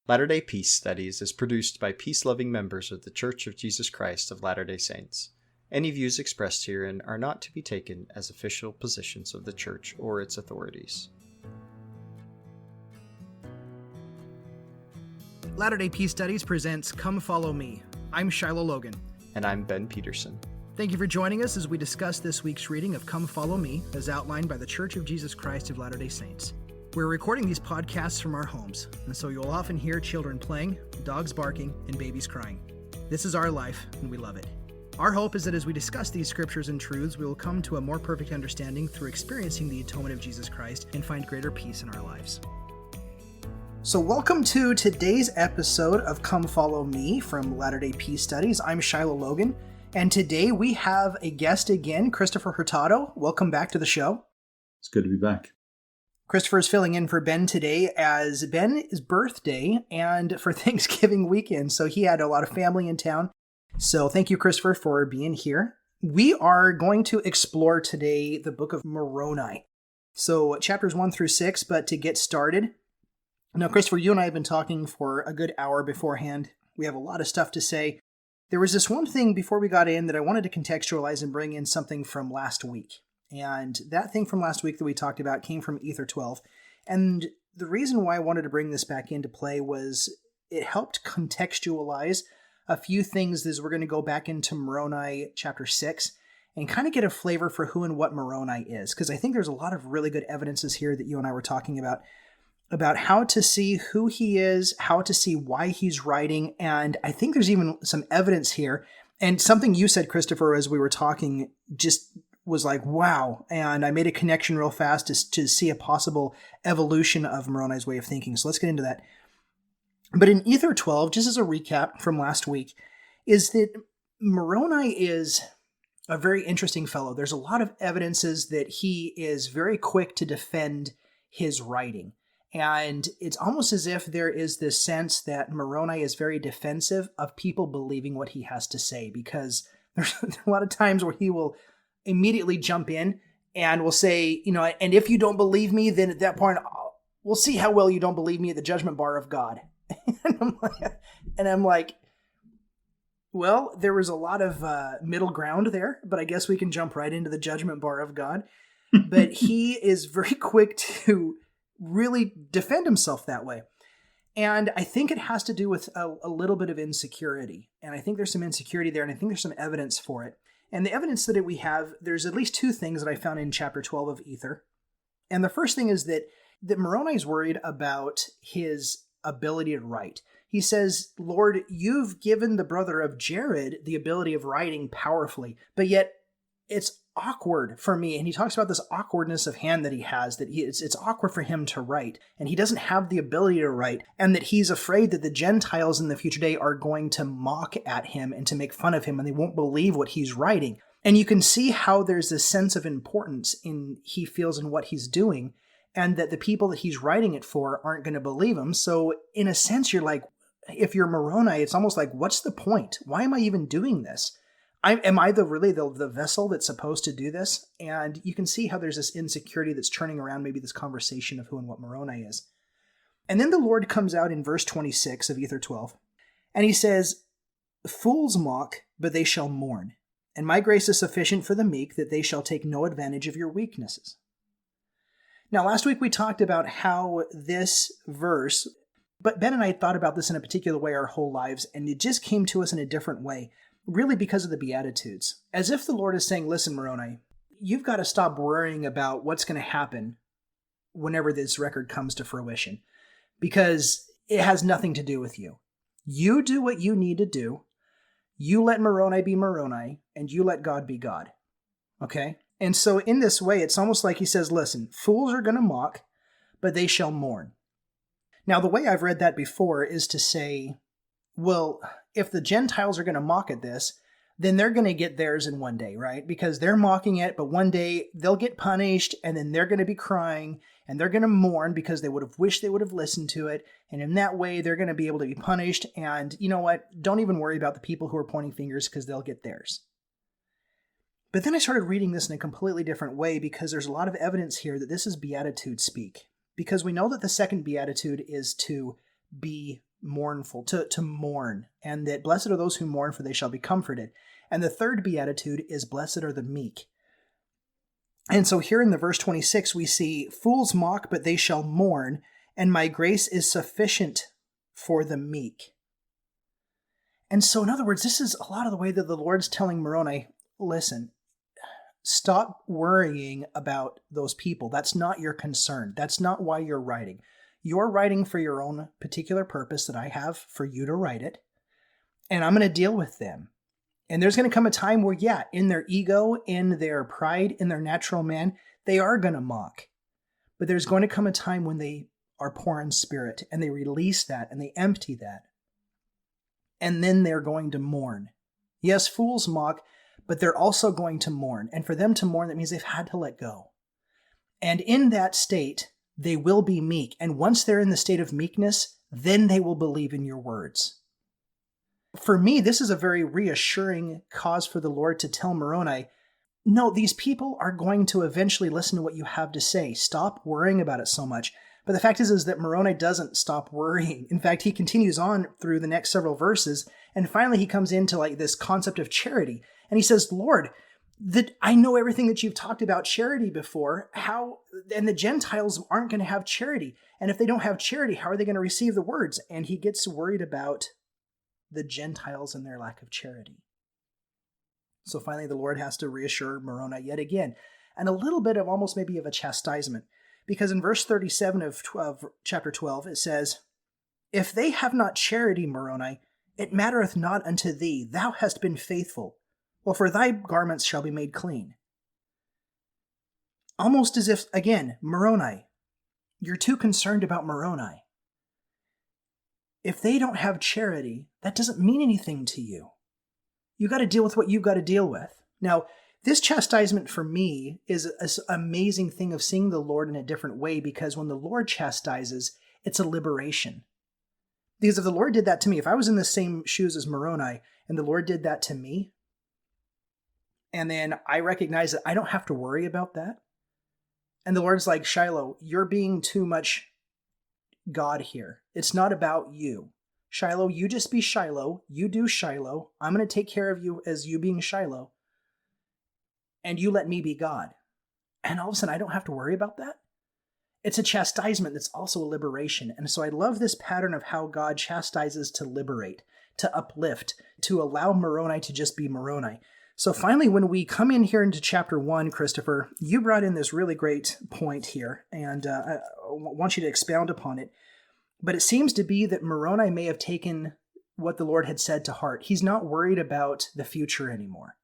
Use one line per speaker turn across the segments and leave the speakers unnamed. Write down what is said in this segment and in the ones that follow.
Latter-day Peace Studies is produced by peace-loving members of the Church of Jesus Christ of Latter-day Saints. Any views expressed herein are not to be taken as official positions of the Church or its authorities.
Latter-day Peace Studies presents Come Follow Me. I'm Shiloh Logan.
And I'm Ben Peterson.
Thank you for joining us as we discuss this week's reading of Come Follow Me, as outlined by the Church of Jesus Christ of Latter-day Saints. We're recording these podcasts from our homes, and so you'll often hear children playing, dogs barking, and babies crying. This is our life, and we love it. Our hope is that as we discuss these scriptures and truths, we will come to a more perfect understanding through experiencing the atonement of Jesus Christ and find greater peace in our lives. So welcome to today's episode of Come Follow Me from Latter-day Peace Studies. I'm Shiloh Logan, and today we have a guest again, Christopher Hurtado. Welcome back to the show.
It's good to be back.
Christopher is filling in for Ben today as Ben's birthday and for Thanksgiving weekend. So he had a lot of family in town. So thank you, Christopher, for being here. We are going to explore today the book of Moroni. So chapters 1 through 6, but to get started. Now, Christopher, you and I have been talking for a good hour beforehand. We have a lot of stuff to say. There was this one thing before we got in that I wanted to contextualize and bring in something from last week. And that thing from last week that we talked about came from Ether 12. And the reason why I wanted to bring this back into play was it helped contextualize a few things as we're going to go back into Moroni chapter 6 and kind of get a flavor for who and what Moroni is. Because I think there's a lot of really good evidences here that you and I were talking about how to see who he is, how to see why he's writing. And I think there's even some evidence here. And something you said, Christopher, as we were talking, just was like, wow. And I made a connection real fast to see a possible evolution of Moroni's way of thinking. So let's get into that. But in Ether 12, just as a recap from last week, is that Moroni is a very interesting fellow. There's a lot of evidences that he is very quick to defend his writing. And it's almost as if there is this sense that Moroni is very defensive of people believing what he has to say, because there's a lot of times where he will immediately jump in and will say, and if you don't believe me, then at that point, we'll see how well you don't believe me at the judgment bar of God. and I'm like, well, there was a lot of middle ground there, but I guess we can jump right into the judgment bar of God. But he is very quick to really defend himself that way. And I think it has to do with a little bit of insecurity. And I think there's some insecurity there, and I think there's some evidence for it. And the evidence that we have, there's at least two things that I found in chapter 12 of Ether. And the first thing is that Moroni is worried about his ability to write. He says, Lord, you've given the brother of Jared the ability of writing powerfully, but yet it's awkward for me. And he talks about this awkwardness of hand that he has, that it's awkward for him to write, and he doesn't have the ability to write, and that he's afraid that the Gentiles in the future day are going to mock at him and to make fun of him, and they won't believe what he's writing. And you can see how there's this sense of importance he feels in what he's doing, and that the people that he's writing it for aren't going to believe him. So in a sense, you're like, if you're Moroni, it's almost like, what's the point? Why am I even doing this? Am I the vessel that's supposed to do this? And you can see how there's this insecurity that's turning around maybe this conversation of who and what Moroni is. And then the Lord comes out in verse 26 of Ether 12, and he says, fools mock, but they shall mourn. And my grace is sufficient for the meek, that they shall take no advantage of your weaknesses. Now, last week we talked about how this verse, but Ben and I had thought about this in a particular way our whole lives, and it just came to us in a different way. Really because of the Beatitudes. As if the Lord is saying, listen, Moroni, you've got to stop worrying about what's going to happen whenever this record comes to fruition, because it has nothing to do with you. You do what you need to do. You let Moroni be Moroni, and you let God be God. Okay? And so in this way, it's almost like he says, listen, fools are going to mock, but they shall mourn. Now, the way I've read that before is to say, well, if the Gentiles are going to mock at this, then they're going to get theirs in one day, right? Because they're mocking it, but one day they'll get punished, and then they're going to be crying, and they're going to mourn because they would have wished they would have listened to it, and in that way they're going to be able to be punished, and you know what? Don't even worry about the people who are pointing fingers because they'll get theirs. But then I started reading this in a completely different way because there's a lot of evidence here that this is Beatitude speak. Because we know that the second Beatitude is to be mournful, to mourn, and that blessed are those who mourn, for they shall be comforted. And the third beatitude is blessed are the meek. And so here in the verse 26, we see fools mock, but they shall mourn, and my grace is sufficient for the meek. And so, in other words, this is a lot of the way that the Lord's telling Moroni, listen, stop worrying about those people. That's not your concern. That's not why you're writing. You're writing for your own particular purpose that I have for you to write it, and I'm going to deal with them. And there's going to come a time where, yeah, in their ego, in their pride, in their natural man, they are going to mock. But there's going to come a time when they are poor in spirit, and they release that, and they empty that. And then they're going to mourn. Yes, fools mock, but they're also going to mourn. And for them to mourn, that means they've had to let go. And in that state, they will be meek. And once they're in the state of meekness, then they will believe in your words. For me, this is a very reassuring cause for the Lord to tell Moroni, no, these people are going to eventually listen to what you have to say. Stop worrying about it so much. But the fact is that Moroni doesn't stop worrying. In fact, he continues on through the next several verses, and finally he comes into like this concept of charity. And he says, Lord, that I know everything that you've talked about charity before, and the Gentiles aren't going to have charity. And if they don't have charity, how are they going to receive the words? And he gets worried about the Gentiles and their lack of charity. So finally, the Lord has to reassure Moroni yet again, and a little bit of almost maybe of a chastisement, because in verse 37 of chapter 12, it says, if they have not charity, Moroni, it mattereth not unto thee. Thou hast been faithful. Well, for thy garments shall be made clean. Almost as if, again, Moroni, you're too concerned about Moroni. If they don't have charity, that doesn't mean anything to you. You got to deal with what you've got to deal with. Now, this chastisement for me is an amazing thing of seeing the Lord in a different way, because when the Lord chastises, it's a liberation. Because if the Lord did that to me, if I was in the same shoes as Moroni and the Lord did that to me, and then I recognize that I don't have to worry about that, and the Lord's like, Shiloh, you're being too much God here. It's not about you. Shiloh, you just be Shiloh. You do Shiloh. I'm going to take care of you as you being Shiloh. And you let me be God. And all of a sudden, I don't have to worry about that. It's a chastisement that's also a liberation. And so I love this pattern of how God chastises to liberate, to uplift, to allow Moroni to just be Moroni. So finally, when we come in here into chapter 1, Christopher, you brought in this really great point here, and I want you to expound upon it. But it seems to be that Moroni may have taken what the Lord had said to heart. He's not worried about the future anymore.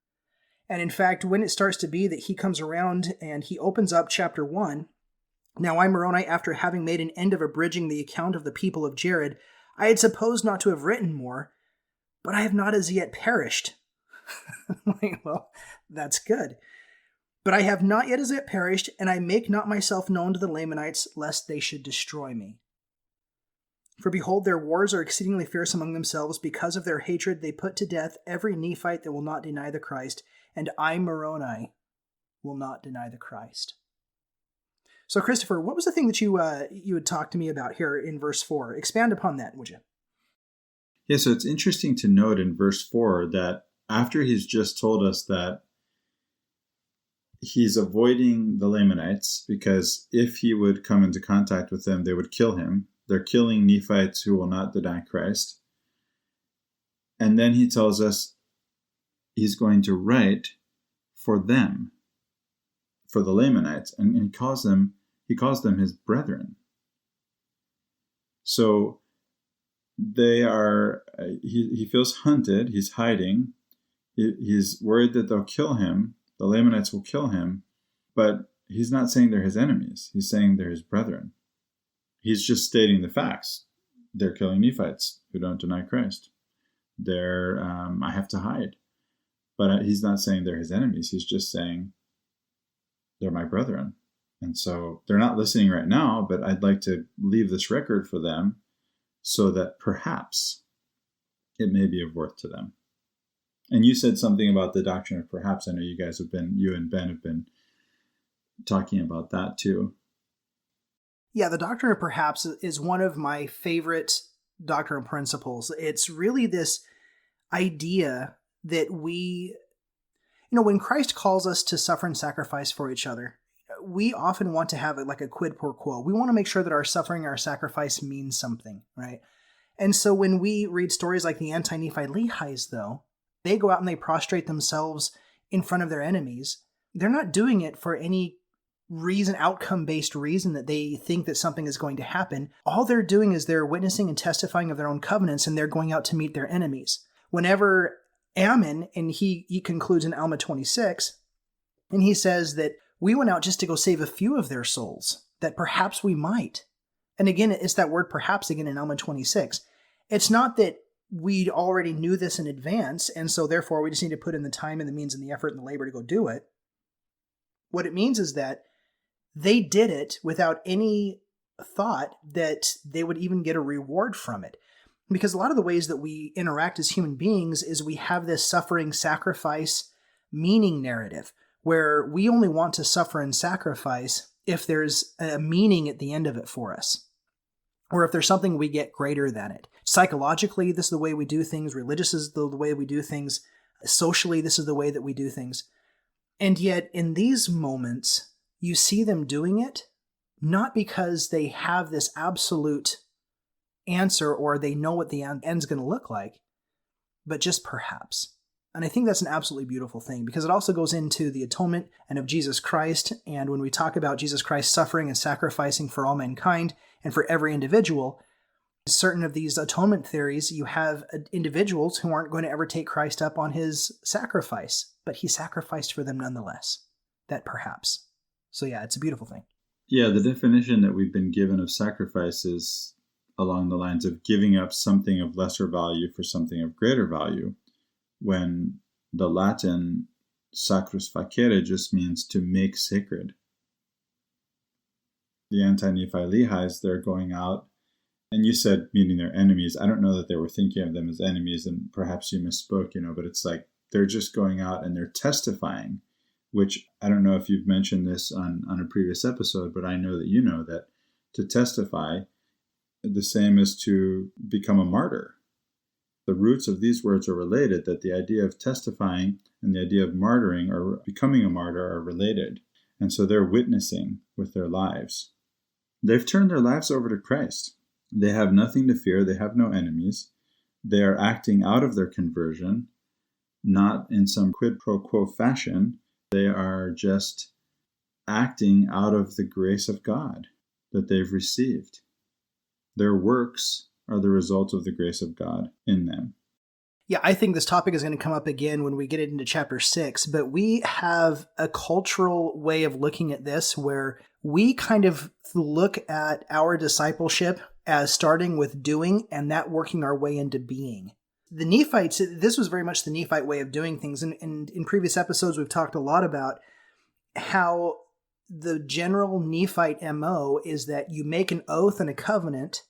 And in fact, when it starts to be that he comes around and he opens up chapter 1, now I, Moroni, after having made an end of abridging the account of the people of Jared, I had supposed not to have written more, but I have not as yet perished. Well, that's good. But I have not yet as yet perished, and I make not myself known to the Lamanites, lest they should destroy me. For behold, their wars are exceedingly fierce among themselves. Because of their hatred, they put to death every Nephite that will not deny the Christ, and I, Moroni, will not deny the Christ. So, Christopher, what was the thing that you had talked to me about here in verse 4? Expand upon that, would you?
Yeah, so it's interesting to note in verse 4 that after he's just told us that he's avoiding the Lamanites, because if he would come into contact with them, they would kill him. They're killing Nephites who will not deny Christ. And then he tells us he's going to write for them, for the Lamanites, and he calls them his brethren. So they are, he feels hunted, he's hiding, he's worried that they'll kill him, the Lamanites will kill him, but he's not saying they're his enemies, he's saying they're his brethren. He's just stating the facts. They're killing Nephites who don't deny Christ. I have to hide. But he's not saying they're his enemies. He's just saying they're my brethren. And so they're not listening right now, but I'd like to leave this record for them so that perhaps it may be of worth to them. And you said something about the doctrine of perhaps. I know you and Ben have been talking about that too.
Yeah, the doctrine of perhaps is one of my favorite doctrinal principles. It's really this idea that when Christ calls us to suffer and sacrifice for each other, we often want to have it like a quid pro quo. We want to make sure that our suffering, our sacrifice means something, right? And so when we read stories like the anti-Nephite Lehi's, though, they go out and they prostrate themselves in front of their enemies. They're not doing it for any reason, outcome-based reason that they think that something is going to happen. All they're doing is they're witnessing and testifying of their own covenants, and they're going out to meet their enemies. Whenever Ammon, and he concludes in Alma 26, and he says that we went out just to go save a few of their souls, that perhaps we might. And again, it's that word perhaps again in Alma 26. It's not that we already knew this in advance, and so therefore we just need to put in the time and the means and the effort and the labor to go do it. What it means is that they did it without any thought that they would even get a reward from it. Because a lot of the ways that we interact as human beings is we have this suffering, sacrifice, meaning narrative, where we only want to suffer and sacrifice if there's a meaning at the end of it for us, or if there's something we get greater than it. Psychologically, this is the way we do things. Religious is the way we do things. Socially, this is the way that we do things. And yet, in these moments, you see them doing it not because they have this absolute answer or they know what the end's going to look like, but just perhaps. And I think that's an absolutely beautiful thing, because it also goes into the atonement and of Jesus Christ. And when we talk about Jesus Christ suffering and sacrificing for all mankind and for every individual, certain of these atonement theories, you have individuals who aren't going to ever take Christ up on his sacrifice, but he sacrificed for them nonetheless. That perhaps. So yeah, it's a beautiful thing.
Yeah, the definition that we've been given of sacrifice is along the lines of giving up something of lesser value for something of greater value, when the Latin sacrus facere just means to make sacred. The anti-Nephite Lehi's, they're going out, and you said meeting their enemies. I don't know that they were thinking of them as enemies, and perhaps you misspoke, but it's like they're just going out and they're testifying, which I don't know if you've mentioned this on a previous episode, but I know that you know that to testify, the same as to become a martyr. The roots of these words are related, that the idea of testifying and the idea of martyring or becoming a martyr are related. And so they're witnessing with their lives. They've turned their lives over to Christ. They have nothing to fear. They have no enemies. They are acting out of their conversion, not in some quid pro quo fashion. They are just acting out of the grace of God that they've received. Their works are the result of the grace of God in them.
Yeah, I think this topic is going to come up again when we get into chapter 6, but we have a cultural way of looking at this where we kind of look at our discipleship as starting with doing and that working our way into being. The Nephites, this was very much the Nephite way of doing things. And in previous episodes, we've talked a lot about how the general Nephite MO is that you make an oath and a covenant,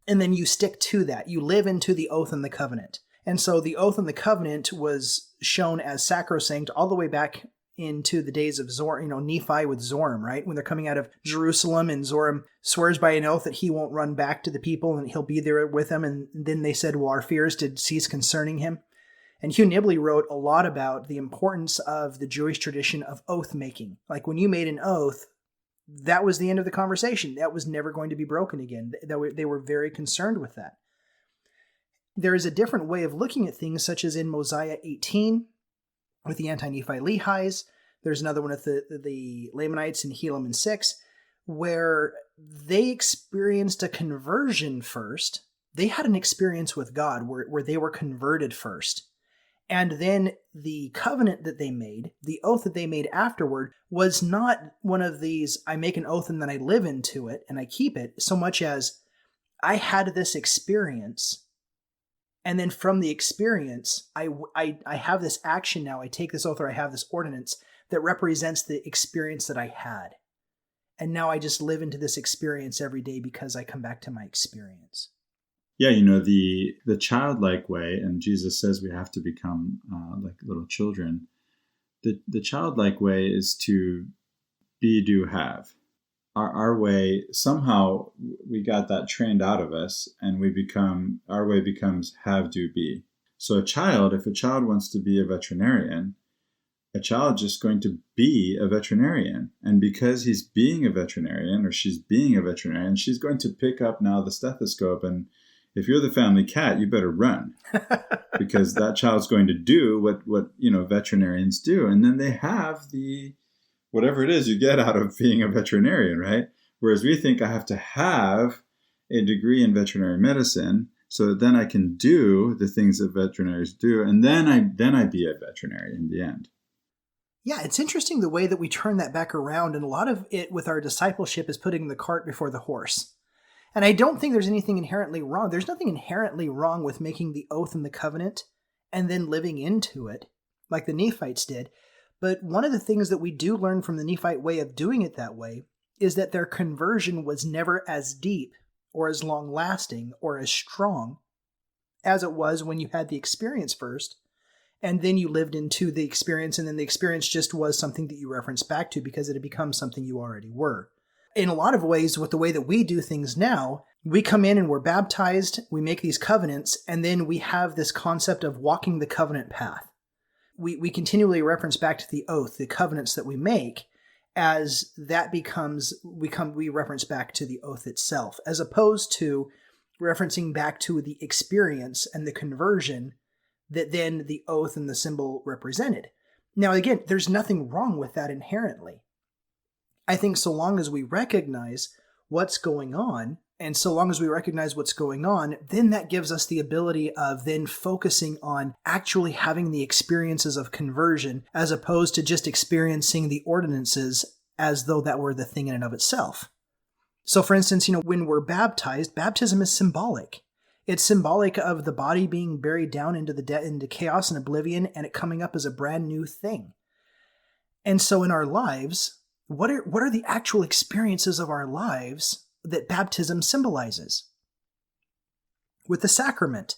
and then you stick to that. You live into the oath and the covenant. And so the oath and the covenant was shown as sacrosanct all the way back into the days of Nephi with Zoram, right? When they're coming out of Jerusalem and Zoram swears by an oath that he won't run back to the people and he'll be there with them. And then they said, well, our fears did cease concerning him. And Hugh Nibley wrote a lot about the importance of the Jewish tradition of oath making. Like when you made an oath, that was the end of the conversation. That was never going to be broken again. They were very concerned with that. There is a different way of looking at things, such as in Mosiah 18 with the anti-Nephite Lehi's. There's another one with the Lamanites in Helaman 6, where they experienced a conversion first. They had an experience with God where they were converted first. And then the covenant that they made, the oath that they made afterward, was not one of these, I make an oath and then I live into it and I keep it, so much as I had this experience. And then from the experience, I have this action now. I take this oath or I have this ordinance that represents the experience that I had. And now I just live into this experience every day because I come back to my experience.
Yeah, the childlike way, and Jesus says we have to become like little children. The childlike way is to be, do, have. our way, somehow we got that trained out of us, and our way becomes have, do, be. So if a child wants to be a veterinarian, a child just going to be a veterinarian. And because he's being a veterinarian or she's being a veterinarian, she's going to pick up now the stethoscope. And if you're the family cat, you better run because that child's going to do what veterinarians do. And then they have the whatever it is you get out of being a veterinarian, right? Whereas we think I have to have a degree in veterinary medicine so that then I can do the things that veterinarians do, and then I be a veterinarian in the end.
Yeah, it's interesting the way that we turn that back around, and a lot of it with our discipleship is putting the cart before the horse. And I don't think there's anything inherently wrong. There's nothing inherently wrong with making the oath and the covenant and then living into it, like the Nephites did. But one of the things that we do learn from the Nephite way of doing it that way is that their conversion was never as deep or as long-lasting or as strong as it was when you had the experience first, and then you lived into the experience, and then the experience just was something that you referenced back to because it had become something you already were. In a lot of ways, with the way that we do things now, we come in and we're baptized, we make these covenants, and then we have this concept of walking the covenant path. We continually reference back to the oath, the covenants that we make, as that we reference back to the oath itself, as opposed to referencing back to the experience and the conversion that then the oath and the symbol represented. Now, again, there's nothing wrong with that inherently. I think so long as we recognize what's going on, and so long as we recognize what's going on, then that gives us the ability of then focusing on actually having the experiences of conversion as opposed to just experiencing the ordinances as though that were the thing in and of itself. So for instance, when we're baptized, baptism is symbolic. It's symbolic of the body being buried down into chaos and oblivion and it coming up as a brand new thing. And so in our lives, what are the actual experiences of our lives that baptism symbolizes? With the sacrament,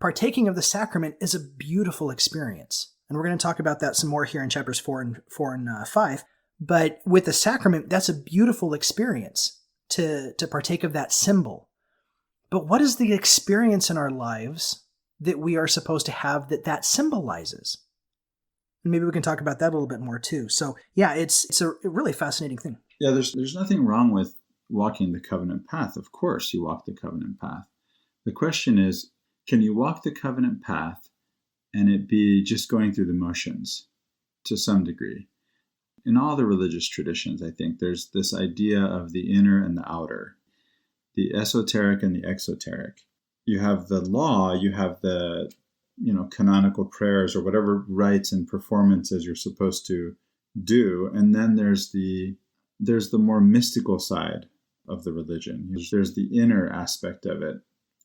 partaking of the sacrament is a beautiful experience. And we're going to talk about that some more here in chapters 4 and 5. But with the sacrament, that's a beautiful experience to partake of that symbol. But what is the experience in our lives that we are supposed to have that symbolizes? And maybe we can talk about that a little bit more too. So yeah, it's a really fascinating thing.
Yeah, there's nothing wrong with walking the covenant path. Of course, you walk the covenant path. The question is, can you walk the covenant path and it be just going through the motions to some degree? In all the religious traditions, I think there's this idea of the inner and the outer, the esoteric and the exoteric. You have the law, you have the canonical prayers or whatever rites and performances you're supposed to do, and then there's the more mystical side of the religion. There's the inner aspect of it.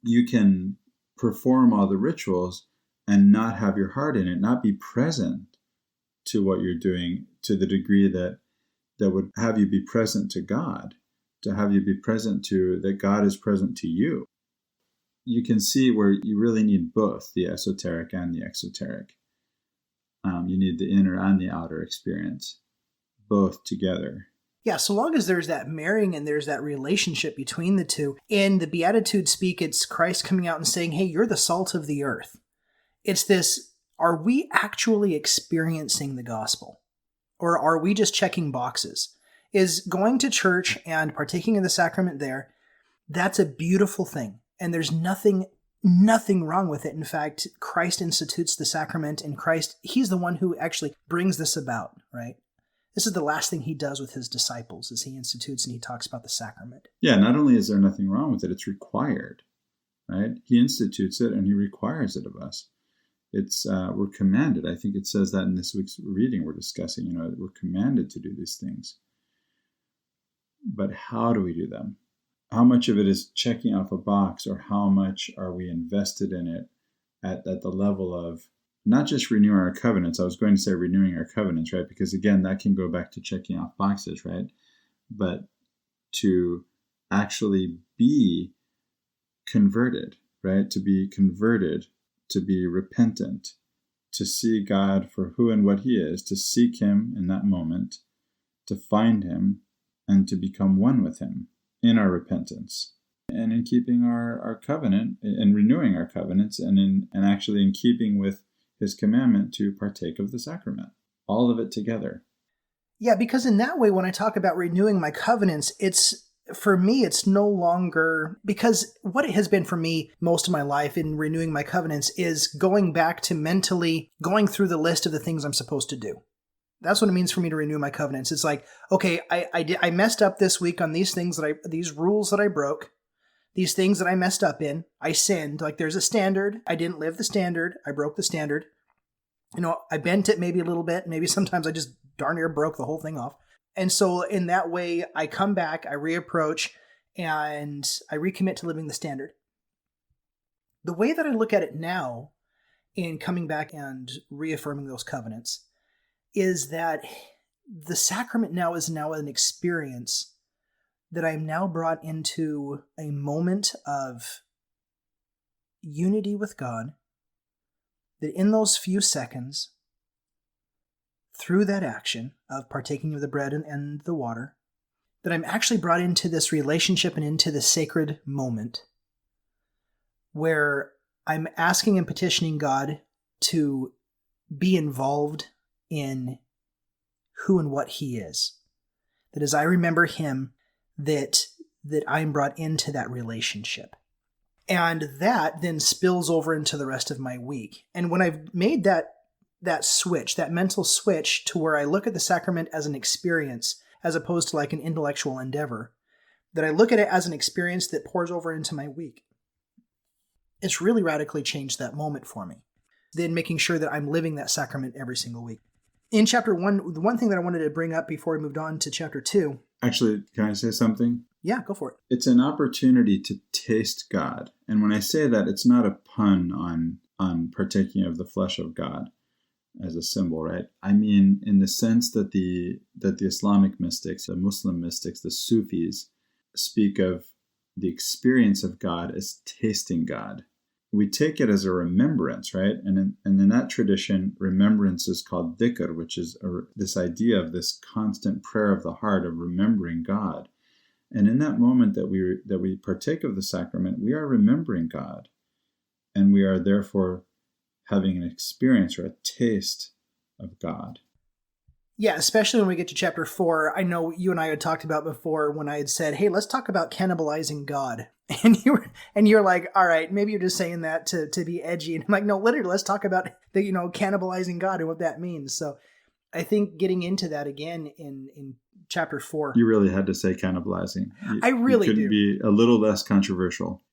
You can perform all the rituals and not have your heart in it, not be present to what you're doing to the degree that would have you be present to God, to have you be present to that God is present to you. You can see where you really need both the esoteric and the exoteric. You need the inner and the outer experience, both together.
Yeah, so long as there's that marrying and there's that relationship between the two. In the Beatitudes speak, it's Christ coming out and saying, hey, you're the salt of the earth. It's this, are we actually experiencing the gospel? Or are we just checking boxes? Is going to church and partaking of the sacrament there, that's a beautiful thing. And there's nothing wrong with it. In fact, Christ institutes the sacrament, and Christ, he's the one who actually brings this about, right? This is the last thing he does with his disciples, is he institutes and he talks about the sacrament.
Yeah, not only is there nothing wrong with it, it's required, right? He institutes it and he requires it of us. It's we're commanded. I think it says that in this week's reading we're discussing, we're commanded to do these things. But how do we do them? How much of it is checking off a box, or how much are we invested in it at the level of not just renewing our covenants? I was going to say renewing our covenants, right? Because again, that can go back to checking off boxes, right? But to actually be converted, right? To be converted, to be repentant, to see God for who and what he is, to seek him in that moment, to find him, and to become one with him in our repentance and in keeping our covenant and renewing our covenants and actually in keeping with his commandment to partake of the sacrament. All of it together.
Yeah, because in that way, when I talk about renewing my covenants, for me, it's no longer, because what it has been for me most of my life in renewing my covenants is going back to mentally going through the list of the things I'm supposed to do. That's what it means for me to renew my covenants. It's like, okay, I messed up this week on these things these rules that I broke, these things that I messed up in. I sinned. Like there's a standard. I didn't live the standard. I broke the standard. I bent it maybe a little bit. Maybe sometimes I just darn near broke the whole thing off. And so in that way, I come back, I reapproach, and I recommit to living the standard. The way that I look at it now in coming back and reaffirming those covenants is that the sacrament now is an experience that I'm now brought into a moment of unity with God, that in those few seconds, through that action of partaking of the bread and the water, that I'm actually brought into this relationship and into this sacred moment where I'm asking and petitioning God to be involved in who and what he is. That as I remember him, that I'm brought into that relationship. And that then spills over into the rest of my week. And when I've made that switch, that mental switch to where I look at the sacrament as an experience as opposed to like an intellectual endeavor, that I look at it as an experience that pours over into my week, it's really radically changed that moment for me. Then making sure that I'm living that sacrament every single week. In chapter 1, the one thing that I wanted to bring up before we moved on to chapter 2.
Actually, can I say something?
Yeah, go for it.
It's an opportunity to taste God. And when I say that, it's not a pun on partaking of the flesh of God as a symbol, right? I mean, in the sense that the Islamic mystics, the Muslim mystics, the Sufis speak of the experience of God as tasting God. We take it as a remembrance, right? And in that tradition, remembrance is called dhikr, which is this idea of this constant prayer of the heart of remembering God. And in that moment that we partake of the sacrament, we are remembering God. And we are therefore having an experience or a taste of God.
Yeah, especially when we get to chapter 4. I know you and I had talked about before when I had said, hey, let's talk about cannibalizing God. And you're like, all right, maybe you're just saying that to be edgy. And I'm like, no, literally, let's talk about cannibalizing God and what that means. So I think getting into that again in chapter 4.
You really had to say cannibalizing.
I really
couldn't be a little less controversial.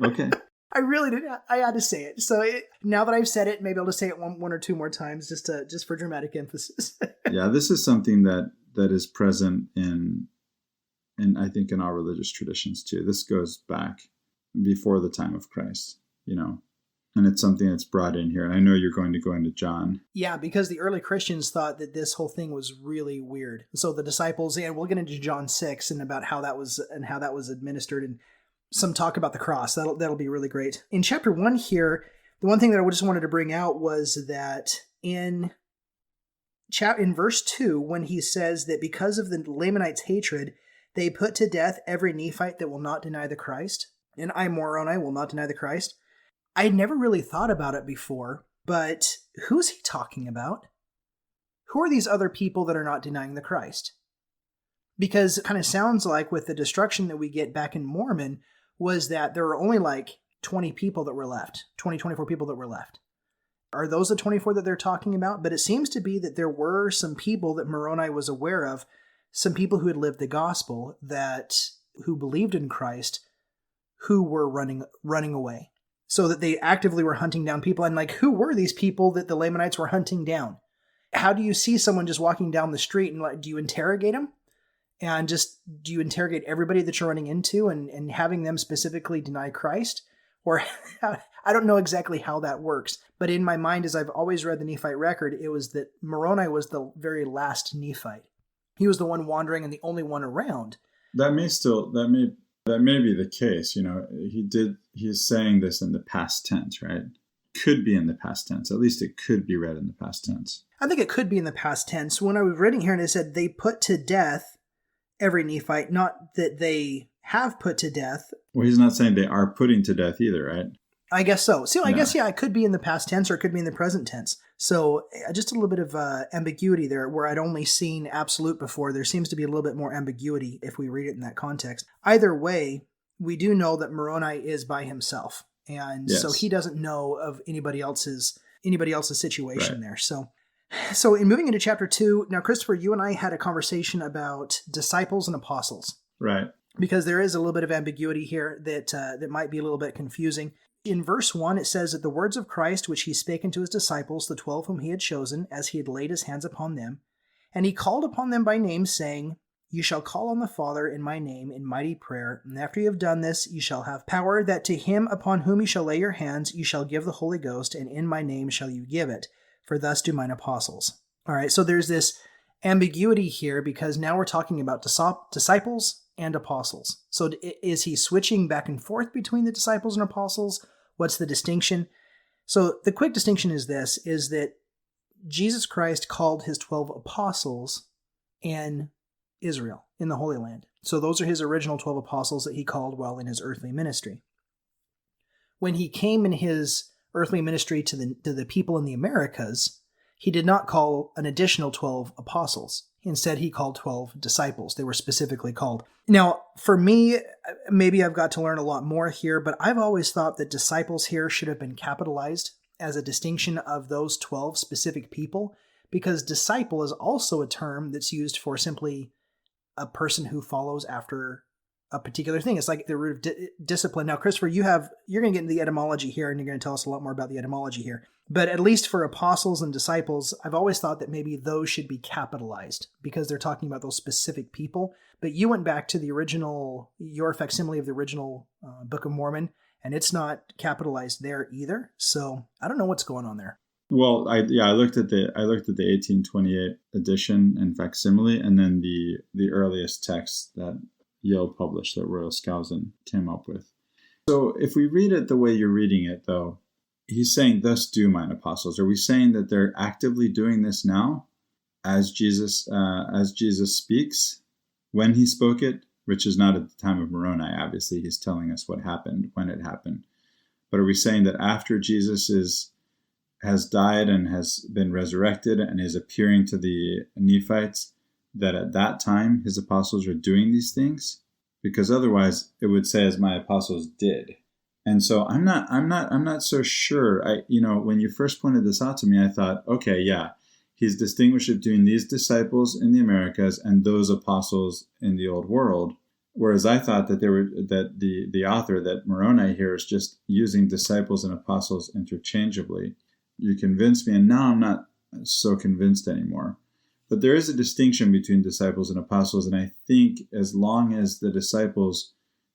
Okay.
I really did. I had to say it. So now that I've said it, maybe I'll just say it one or two more times, just for dramatic emphasis.
Yeah, this is something that is present in I think in our religious traditions too. This goes back before the time of Christ, and it's something that's brought in here. And I know you're going to go into John. Yeah,
because the early Christians thought that this whole thing was really weird. So the disciples, and we'll get into John 6 and about how that was administered, and some talk about the cross. That'll be really great. In chapter 1 here, the one thing that I just wanted to bring out was that in verse 2, when he says that because of the Lamanites' hatred, they put to death every Nephite that will not deny the Christ, and I, Moroni, will not deny the Christ. I had never really thought about it before, but who's he talking about? Who are these other people that are not denying the Christ? Because it kind of sounds like with the destruction that we get back in Mormon, was that there were only like 20 people that were left, 24 people that were left. Are those the 24 that they're talking about? But it seems to be that there were some people that Moroni was aware of, some people who had lived the gospel, who believed in Christ, who were running away. So that they actively were hunting down people. And who were these people that the Lamanites were hunting down? How do you see someone just walking down the street and do you interrogate them? And do you interrogate everybody that you're running into and having them specifically deny Christ? Or I don't know exactly how that works. But in my mind, as I've always read the Nephite record, it was that Moroni was the very last Nephite. He was the one wandering and the only one around.
That may be the case. He is saying this in the past tense, right? Could be in the past tense. At least it could be read in the past tense.
I think it could be in the past tense. When I was reading here and it said they put to death every Nephite, not that they have put to death.
Well, he's not saying they are putting to death either, right?
I guess so. So I
Yeah.
guess, it could be in the past tense or it could be in the present tense. So just a little bit of ambiguity there where I'd only seen absolute before. There seems to be a little bit more ambiguity if we read it in that context. Either way, we do know that Moroni is by himself. And so he doesn't know of anybody else's situation there. So in moving into chapter 2, now, Christopher, you and I had a conversation about disciples and apostles.
Right.
Because there is a little bit of ambiguity here that might be a little bit confusing. In verse 1, it says that the words of Christ which he spake unto his disciples, the 12 whom he had chosen, as he had laid his hands upon them, and he called upon them by name, saying, You shall call on the Father in my name in mighty prayer, and after you have done this, you shall have power, that to him upon whom you shall lay your hands, you shall give the Holy Ghost, and in my name shall you give it, for thus do mine apostles. All right, so there's this ambiguity here, because now we're talking about disciples and apostles. So is he switching back and forth between the disciples and apostles? What's the distinction? So the quick distinction is this, is that Jesus Christ called his 12 apostles in Israel, in the Holy Land. So those are his original 12 apostles that he called while in his earthly ministry. When he came in his earthly ministry to the people in the Americas, he did not call an additional 12 apostles. Instead, he called 12 disciples. They were specifically called. Now, for me, maybe I've got to learn a lot more here, but I've always thought that disciples here should have been capitalized as a distinction of those 12 specific people, because disciple is also a term that's used for simply a person who follows after a particular thing. It's like the root of discipline. Now, Christopher, you're going to get into the etymology here, and you're going to tell us a lot more about the etymology here. But at least for apostles and disciples, I've always thought that maybe those should be capitalized because they're talking about those specific people. But you went back to your facsimile of the original Book of Mormon, and it's not capitalized there either. So I don't know what's going on there.
Well, I looked at the 1828 edition and facsimile, and then the earliest text that Yale published that Royal Skousen came up with. So if we read it the way you're reading it, though, he's saying, "Thus do mine apostles." Are we saying that they're actively doing this now, as Jesus speaks, when he spoke it, which is not at the time of Moroni? Obviously, he's telling us what happened when it happened. But are we saying that after Jesus has died and has been resurrected and is appearing to the Nephites, that at that time his apostles are doing these things? Because otherwise it would say, as my apostles did. And so I'm not so sure. When you first pointed this out to me, I thought, okay, yeah, he's distinguished between these disciples in the Americas and those apostles in the Old World. Whereas I thought that the author, that Moroni here, is just using disciples and apostles interchangeably. You convinced me, and now I'm not so convinced anymore. But there is a distinction between disciples and apostles, and I think as long as the disciples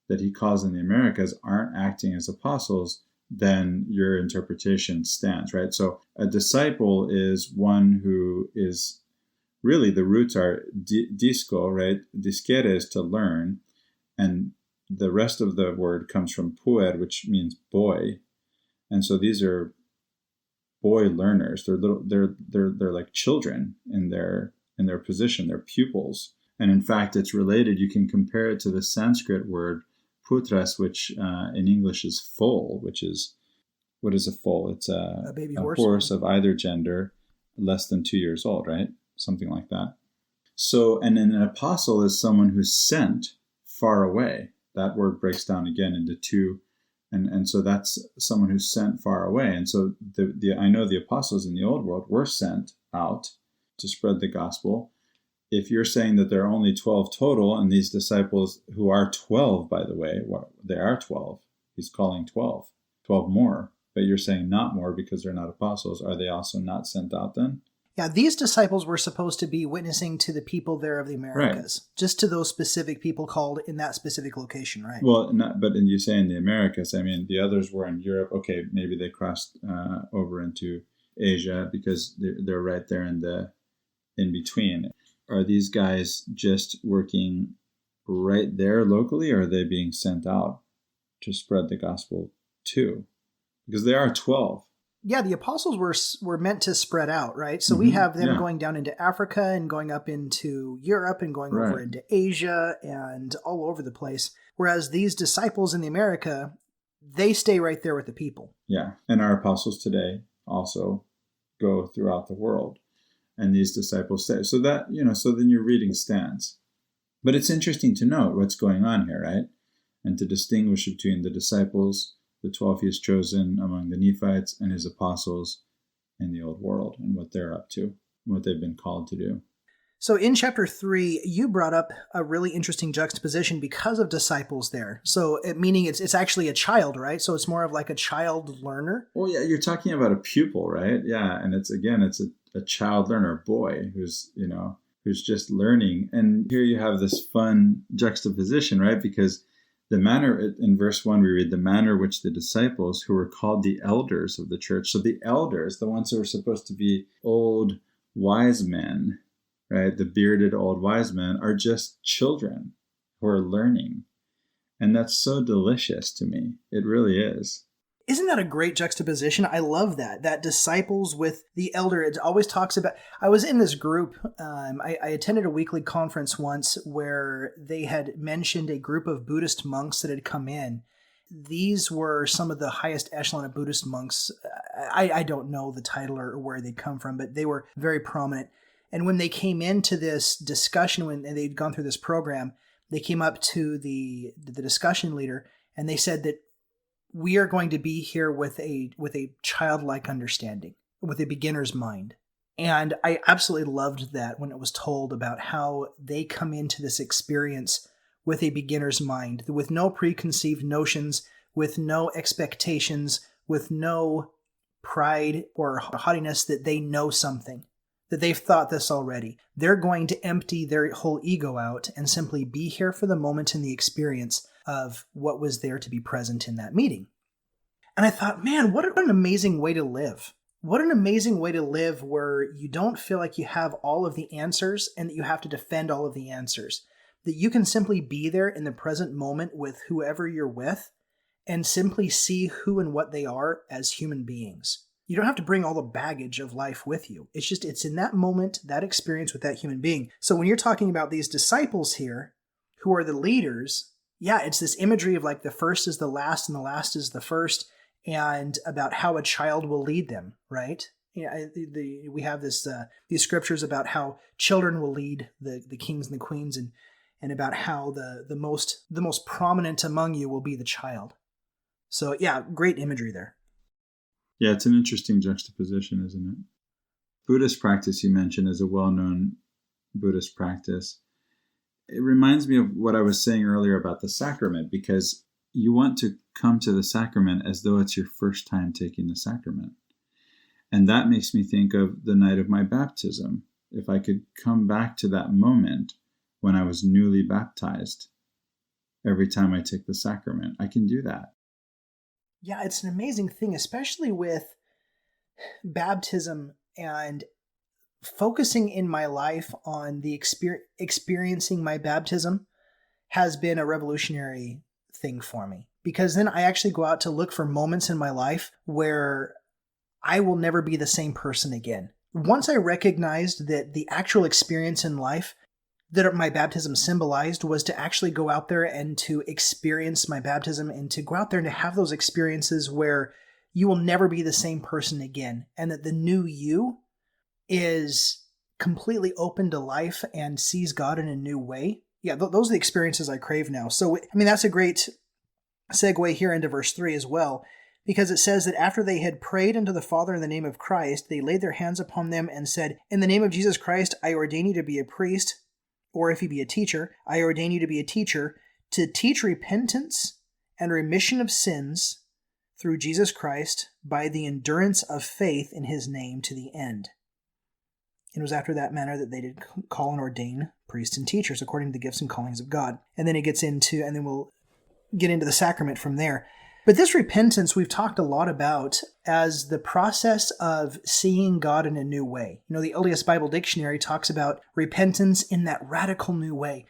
that he calls in the Americas aren't acting as apostles, then your interpretation stands, right? So a disciple is one who is, really the roots are disco, right? Discere is to learn, and the rest of the word comes from puer, which means boy. And so these are boy learners. They're like children in their position. They're pupils. And in fact, it's related. You can compare it to the Sanskrit word putras, which in English is foal, which is, what is a foal? It's a baby horse of either gender, less than 2 years old, right? Something like that. So, and then an apostle is someone who's sent far away. That word breaks down again into two. And so that's someone who's sent far away. And so I know the apostles in the Old World were sent out to spread the gospel. If you're saying that there are only 12 total, and these disciples, who are 12, by the way, they are 12. He's calling 12 more. But you're saying not more because they're not apostles. Are they also not sent out then?
Yeah, these disciples were supposed to be witnessing to the people there of the Americas, right. Just to those specific people called in that specific location, right?
Well, but you say in the Americas, I mean, the others were in Europe. Okay, maybe they crossed over into Asia because they're right there in between. Are these guys just working right there locally, or are they being sent out to spread the gospel too? Because there are 12.
Yeah, the apostles were meant to spread out, right? So we have them
Yeah.
going down into Africa and going up into Europe and going over
Right.
into Asia and all over the place. Whereas these disciples in the America, they stay right there with the people.
Yeah. And our apostles today also go throughout the world. And these disciples stay. So that, so then your reading stands. But it's interesting to note what's going on here, right? And to distinguish between the disciples, the 12 he has chosen among the Nephites, and his apostles in the old world, and what they're up to, what they've been called to do.
So in chapter 3, you brought up a really interesting juxtaposition because of disciples there. So meaning it's actually a child, right? So it's more of like a child learner.
Well, yeah, you're talking about a pupil, right? Yeah, and it's a child learner, a boy who's just learning. And here you have this fun juxtaposition, right? Because the manner, in verse 1, we read, the manner which the disciples, who were called the elders of the church. So the elders, the ones who are supposed to be old wise men, right? The bearded old wise men are just children who are learning. And that's so delicious to me. It really is.
Isn't that a great juxtaposition? I love that disciples with the elder. It always talks about, I was in this group. I attended a weekly conference once where they had mentioned a group of Buddhist monks that had come in. These were some of the highest echelon of Buddhist monks. I don't know the title or where they come from, but they were very prominent. And when they came into this discussion, when they'd gone through this program, they came up to the discussion leader and they said that we are going to be here with a childlike understanding, with a beginner's mind. And I absolutely loved that when it was told about how they come into this experience with a beginner's mind, with no preconceived notions, with no expectations, with no pride or haughtiness that they know something, that they've thought this already. They're going to empty their whole ego out and simply be here for the moment in the experience of what was there to be present in that meeting. And I thought, man, what an amazing way to live. What an amazing way to live where you don't feel like you have all of the answers and that you have to defend all of the answers. That you can simply be there in the present moment with whoever you're with and simply see who and what they are as human beings. You don't have to bring all the baggage of life with you. It's in that moment, that experience with that human being. So when you're talking about these disciples here, who are the leaders, yeah, it's this imagery of like the first is the last and the last is the first, and about how a child will lead them, right? We have these scriptures about how children will lead the kings and the queens, and about how the most prominent among you will be the child. So yeah, great imagery there.
Yeah, it's an interesting juxtaposition, isn't it? Buddhist practice you mentioned is a well-known Buddhist practice. It reminds me of what I was saying earlier about the sacrament, because you want to come to the sacrament as though it's your first time taking the sacrament. And that makes me think of the night of my baptism. If I could come back to that moment when I was newly baptized, every time I take the sacrament, I can do that.
Yeah, it's an amazing thing, especially with baptism and focusing in my life on the experiencing my baptism has been a revolutionary thing for me, because then I actually go out to look for moments in my life where I will never be the same person again. Once I recognized that the actual experience in life that my baptism symbolized was to actually go out there and to experience my baptism and to go out there and to have those experiences where you will never be the same person again, and that the new you is completely open to life and sees God in a new way. Yeah, those are the experiences I crave now. So, I mean, that's a great segue here into verse 3 as well, because it says that after they had prayed unto the Father in the name of Christ, they laid their hands upon them and said, in the name of Jesus Christ, I ordain you to be a priest, or if you be a teacher, I ordain you to be a teacher, to teach repentance and remission of sins through Jesus Christ by the endurance of faith in his name to the end. It was after that manner that they did call and ordain priests and teachers according to the gifts and callings of God. And then then we'll get into the sacrament from there. But this repentance we've talked a lot about as the process of seeing God in a new way. You know, the LDS Bible Dictionary talks about repentance in that radical new way.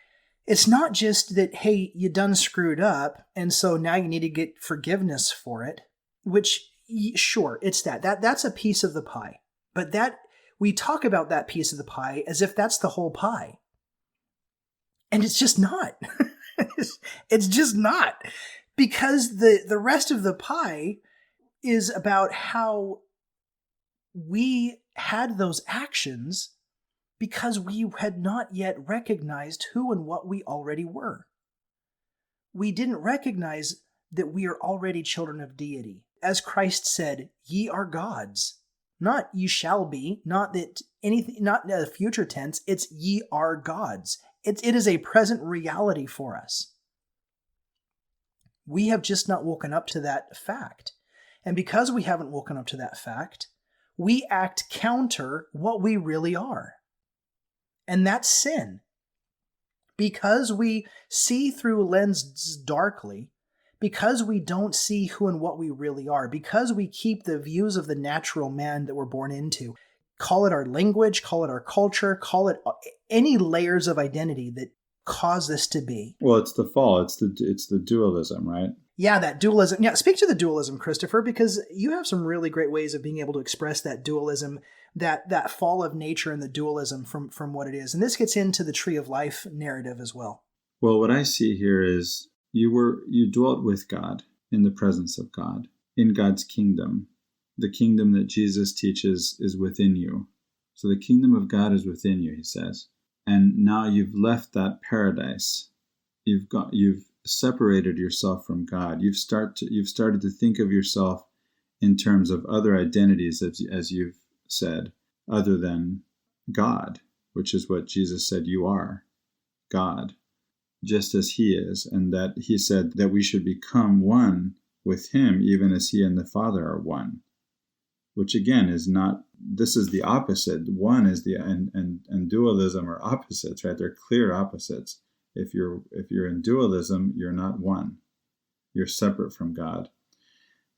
It's not just that, hey, you done screwed up, and so now you need to get forgiveness for it, which, Sure, it's that's a piece of the pie. But we talk about that piece of the pie as if that's the whole pie. And it's just not. It's just not. Because the rest of the pie is about how we had those actions because we had not yet recognized who and what we already were. We didn't recognize that we are already children of deity. As Christ said, ye are gods. Not ye shall be, not that anything, not in the future tense, it's ye are gods. It is a present reality for us. We have just not woken up to that fact. And because we haven't woken up to that fact, we act counter what we really are. And that's sin. Because we see through lenses darkly, because we don't see who and what we really are, because we keep the views of the natural man that we're born into, call it our language, call it our culture, call it any layers of identity that cause this to be.
Well, it's the fall. It's the dualism, right?
Yeah, that dualism. Yeah, speak to the dualism, Christopher, because you have some really great ways of being able to express that dualism, that fall of nature and the dualism from what it is. And this gets into the tree of life narrative as well.
Well, what I see here is you dwelt with God, in the presence of God, in God's kingdom. The kingdom that Jesus teaches is within you. So the kingdom of God is within you, he says. And now you've left that paradise. You've separated yourself from God. You've started to think of yourself in terms of other identities, as you've said, other than God, which is what Jesus said you are, God, just as he is, and that he said that we should become one with him, even as he and the Father are one, which again is not, this is the opposite. One is and dualism are opposites, right? They're clear opposites. If you're in dualism, you're not one. You're separate from God.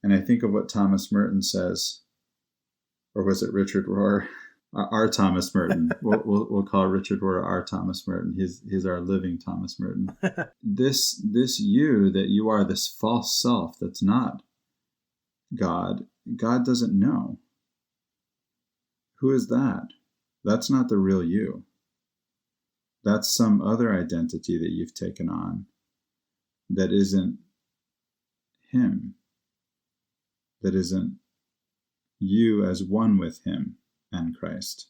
And I think of what Thomas Merton says, or was it Richard Rohr? Our Thomas Merton. We'll call Richard Rohr our Thomas Merton. He's our living Thomas Merton. This you that you are, this false self that's not God. God doesn't know. Who is that? That's not the real you. That's some other identity that you've taken on that isn't him, that isn't you as one with him and Christ.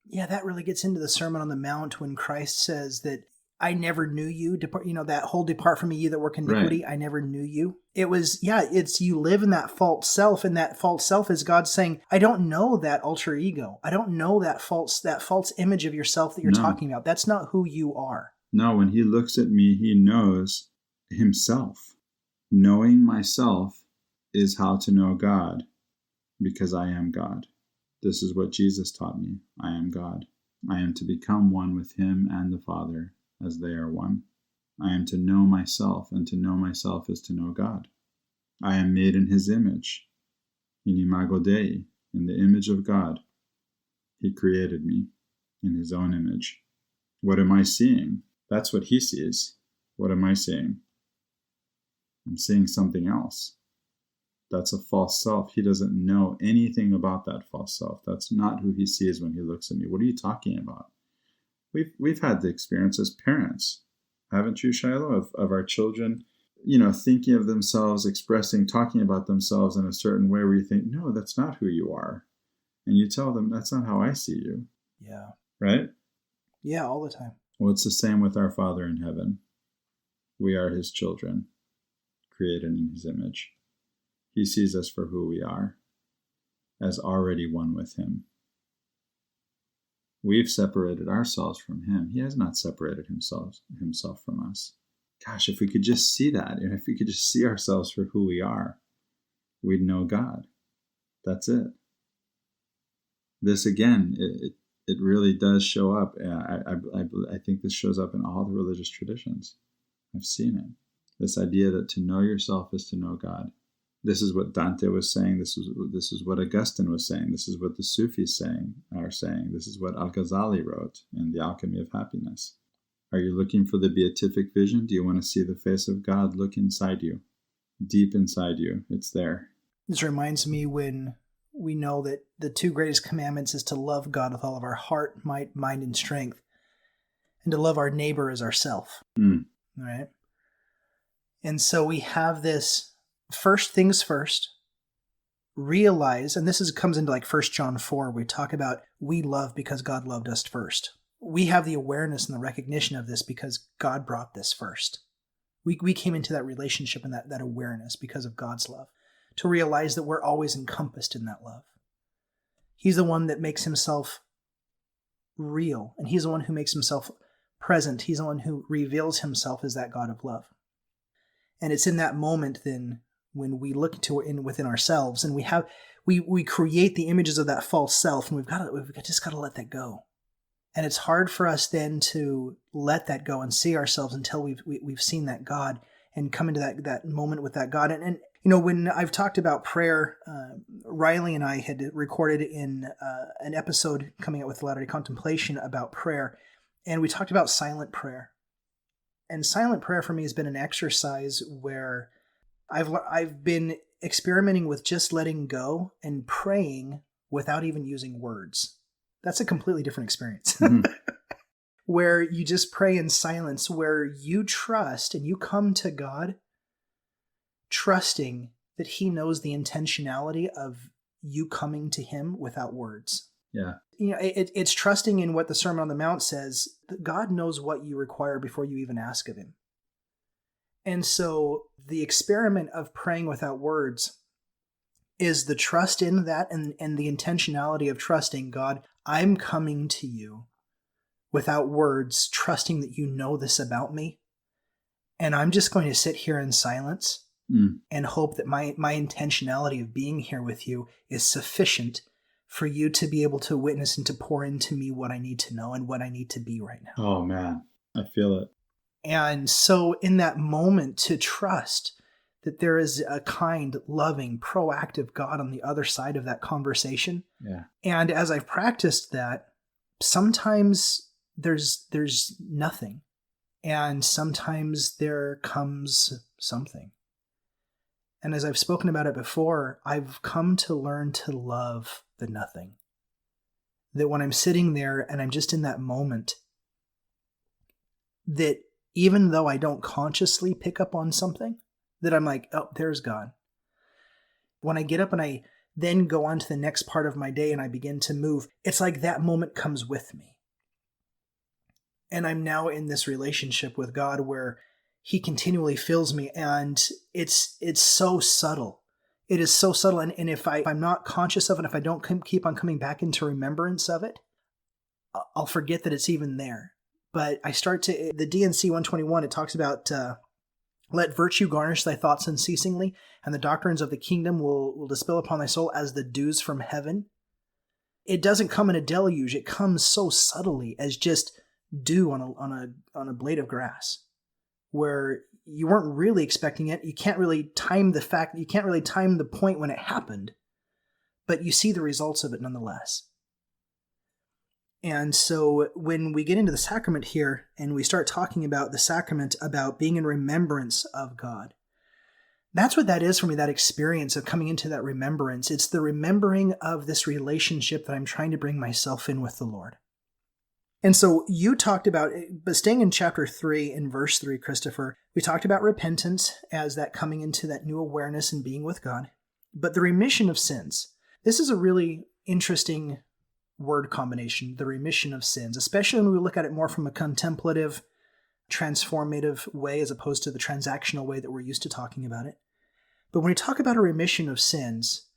Yeah, that really gets into the Sermon on the Mount when Christ says that I never knew you, that whole depart from me, you that work iniquity, right. I never knew you. It was, it's you live in that false self, and that false self is God saying, I don't know that alter ego. I don't know that false image of yourself that you're talking about. That's not who you are.
No, when he looks at me, he knows himself. Knowing myself is how to know God, because I am God. This is what Jesus taught me. I am God. I am to become one with him and the Father, as they are one. I am to know myself, and to know myself is to know God. I am made in his image, in imago Dei, in the image of God. He created me in his own image. What am I seeing? That's what he sees. What am I seeing? I'm seeing something else. That's a false self. He doesn't know anything about that false self. That's not who he sees when he looks at me. What are you talking about? We've had the experience as parents, haven't you, Shiloh, of our children, thinking of themselves, talking about themselves in a certain way where you think, no, that's not who you are. And you tell them, that's not how I see you.
Yeah.
Right?
Yeah, all the time.
Well, it's the same with our Father in heaven. We are his children, created in his image. He sees us for who we are, as already one with him. We've separated ourselves from him. He has not separated himself from us. Gosh, if we could just see that, and if we could just see ourselves for who we are, we'd know God. That's it. This, again, it really does show up. I think this shows up in all the religious traditions. I've seen it. This idea that to know yourself is to know God. This is what Dante was saying. This is what Augustine was saying. This is what the Sufis are saying. This is what Al-Ghazali wrote in The Alchemy of Happiness. Are you looking for the beatific vision? Do you want to see the face of God? Look inside you, deep inside you. It's there.
This reminds me when we know that the two greatest commandments is to love God with all of our heart, might, mind, and strength, and to love our neighbor as ourself.
Mm.
Right? And so we have this first things first, realize, and comes into like 1 John 4, we talk about we love because God loved us first. We have the awareness and the recognition of this because God brought this first. We came into that relationship and that awareness because of God's love, to realize that we're always encompassed in that love. He's the one that makes himself real, and he's the one who makes himself present. He's the one who reveals himself as that God of love. And it's in that moment then when we look to within ourselves and we create the images of that false self, and we've just got to let that go. And it's hard for us then to let that go and see ourselves until we've seen that God and come into that moment with that God. And you know, when I've talked about prayer, Riley and I had recorded in an episode coming out with Latter-day Contemplation about prayer, and we talked about silent prayer. And silent prayer for me has been an exercise where I've been experimenting with just letting go and praying without even using words. That's a completely different experience.
Mm-hmm.
Where you just pray in silence, where you trust and you come to God trusting that he knows the intentionality of you coming to him without words.
Yeah.
You know, it's trusting in what the Sermon on the Mount says, that God knows what you require before you even ask of him. And so the experiment of praying without words is the trust in that and the intentionality of trusting God. I'm coming to you without words, trusting that you know this about me. And I'm just going to sit here in silence and hope that my intentionality of being here with you is sufficient for you to be able to witness and to pour into me what I need to know and what I need to be right now.
Oh, man. I feel it.
And so in that moment, to trust that there is a kind, loving, proactive God on the other side of that conversation.
Yeah.
And as I've practiced that, sometimes there's nothing. And sometimes there comes something. And as I've spoken about it before, I've come to learn to love the nothing. That when I'm sitting there and I'm just in that moment, that even though I don't consciously pick up on something, that I'm like, oh, there's God. When I get up and I then go on to the next part of my day and I begin to move, it's like that moment comes with me. And I'm now in this relationship with God where he continually fills me, and it's so subtle. It is so subtle. And if I'm not conscious of it, if I don't keep on coming back into remembrance of it, I'll forget that it's even there. But I start to, the D&C 121, it talks about, let virtue garnish thy thoughts unceasingly, and the doctrines of the kingdom will dispel upon thy soul as the dews from heaven. It doesn't come in a deluge. It comes so subtly as just dew on a blade of grass, where you weren't really expecting it. You can't really time the point when it happened, but you see the results of it nonetheless. And so when we get into the sacrament here and we start talking about the sacrament, about being in remembrance of God, that's what that is for me, that experience of coming into that remembrance. It's the remembering of this relationship that I'm trying to bring myself in with the Lord. And so you talked about, but staying in chapter 3 in verse 3, Christopher, we talked about repentance as that coming into that new awareness and being with God. But the remission of sins, this is a really interesting word combination, the remission of sins, especially when we look at it more from a contemplative, transformative way as opposed to the transactional way that we're used to talking about it. But when we talk about a remission of sins,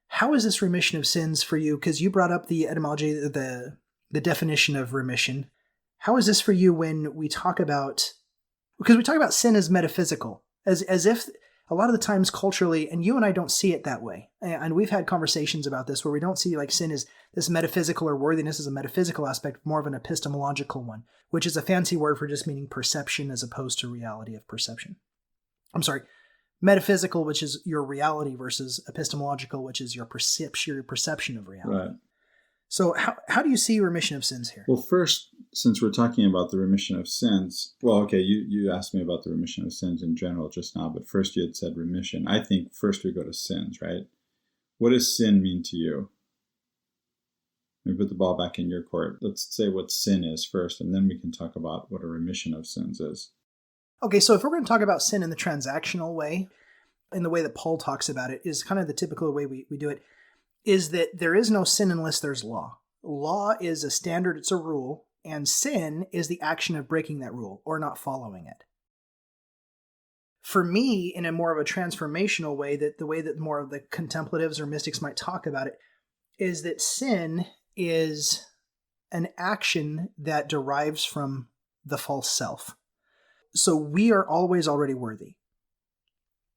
how is this remission of sins for you? Because you brought up the etymology, the definition of remission. How is this for you when we talk about, because we talk about sin as metaphysical, as if a lot of the times culturally, and you and I don't see it that way. And we've had conversations about this where we don't see like sin as this metaphysical or worthiness as a metaphysical aspect, more of an epistemological one, which is a fancy word for just meaning perception as opposed to reality of perception. I'm sorry, metaphysical, which is your reality, versus epistemological, which is your perception of reality.
Right.
So how do you see remission of sins here?
Well, first, since we're talking about the remission of sins, well, okay, you asked me about the remission of sins in general just now, but first you had said remission. I think first we go to sins, right? What does sin mean to you? Let me put the ball back in your court. Let's say what sin is first, and then we can talk about what a remission of sins is.
Okay, so if we're going to talk about sin in the transactional way, in the way that Paul talks about it, is kind of the typical way we do it, is that there is no sin unless there's law. Law is a standard, it's a rule, and sin is the action of breaking that rule or not following it. For me, in a more of a transformational way, that the way that more of the contemplatives or mystics might talk about it, is that sin is an action that derives from the false self. So we are always already worthy,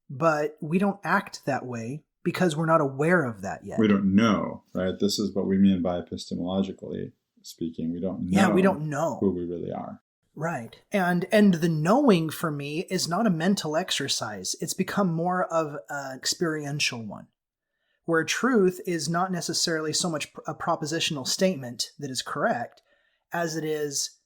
but we don't act that way because we're not aware of that yet.
We don't know, right? This is what we mean by epistemologically speaking. We don't know.
Yeah, we don't know
who we really are.
Right. And the knowing for me is not a mental exercise. It's become more of an experiential one, where truth is not necessarily so much a propositional statement that is correct as it is,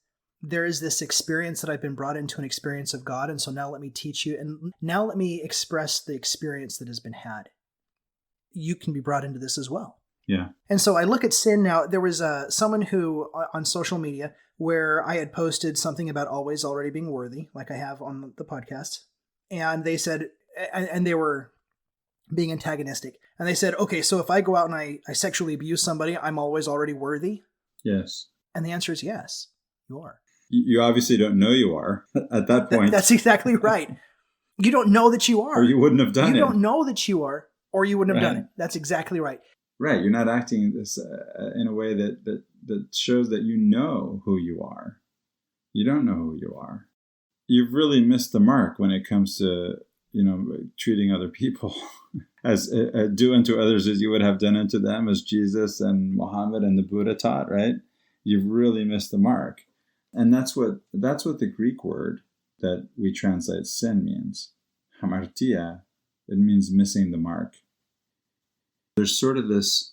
there is this experience that I've been brought into, an experience of God, and so now let me teach you, and now let me express the experience that has been had. You can be brought into this as well.
Yeah.
And so I look at sin now. There was someone who, on social media, where I had posted something about always already being worthy, like I have on the podcast, and they said, and they were being antagonistic, and they said, okay, so if I go out and I sexually abuse somebody, I'm always already worthy?
Yes.
And the answer is yes, you are.
You obviously don't know you are at that point.
That's exactly right. You don't know that you are.
Or you wouldn't have done it.
You don't know that you are, or you wouldn't have done it. That's exactly right.
Right. You're not acting this in a way that shows that you know who you are. You don't know who you are. You've really missed the mark when it comes to, treating other people as do unto others as you would have done unto them, as Jesus and Muhammad and the Buddha taught, right? You've really missed the mark. And that's what the Greek word that we translate sin means. Hamartia. It means missing the mark. There's sort of this,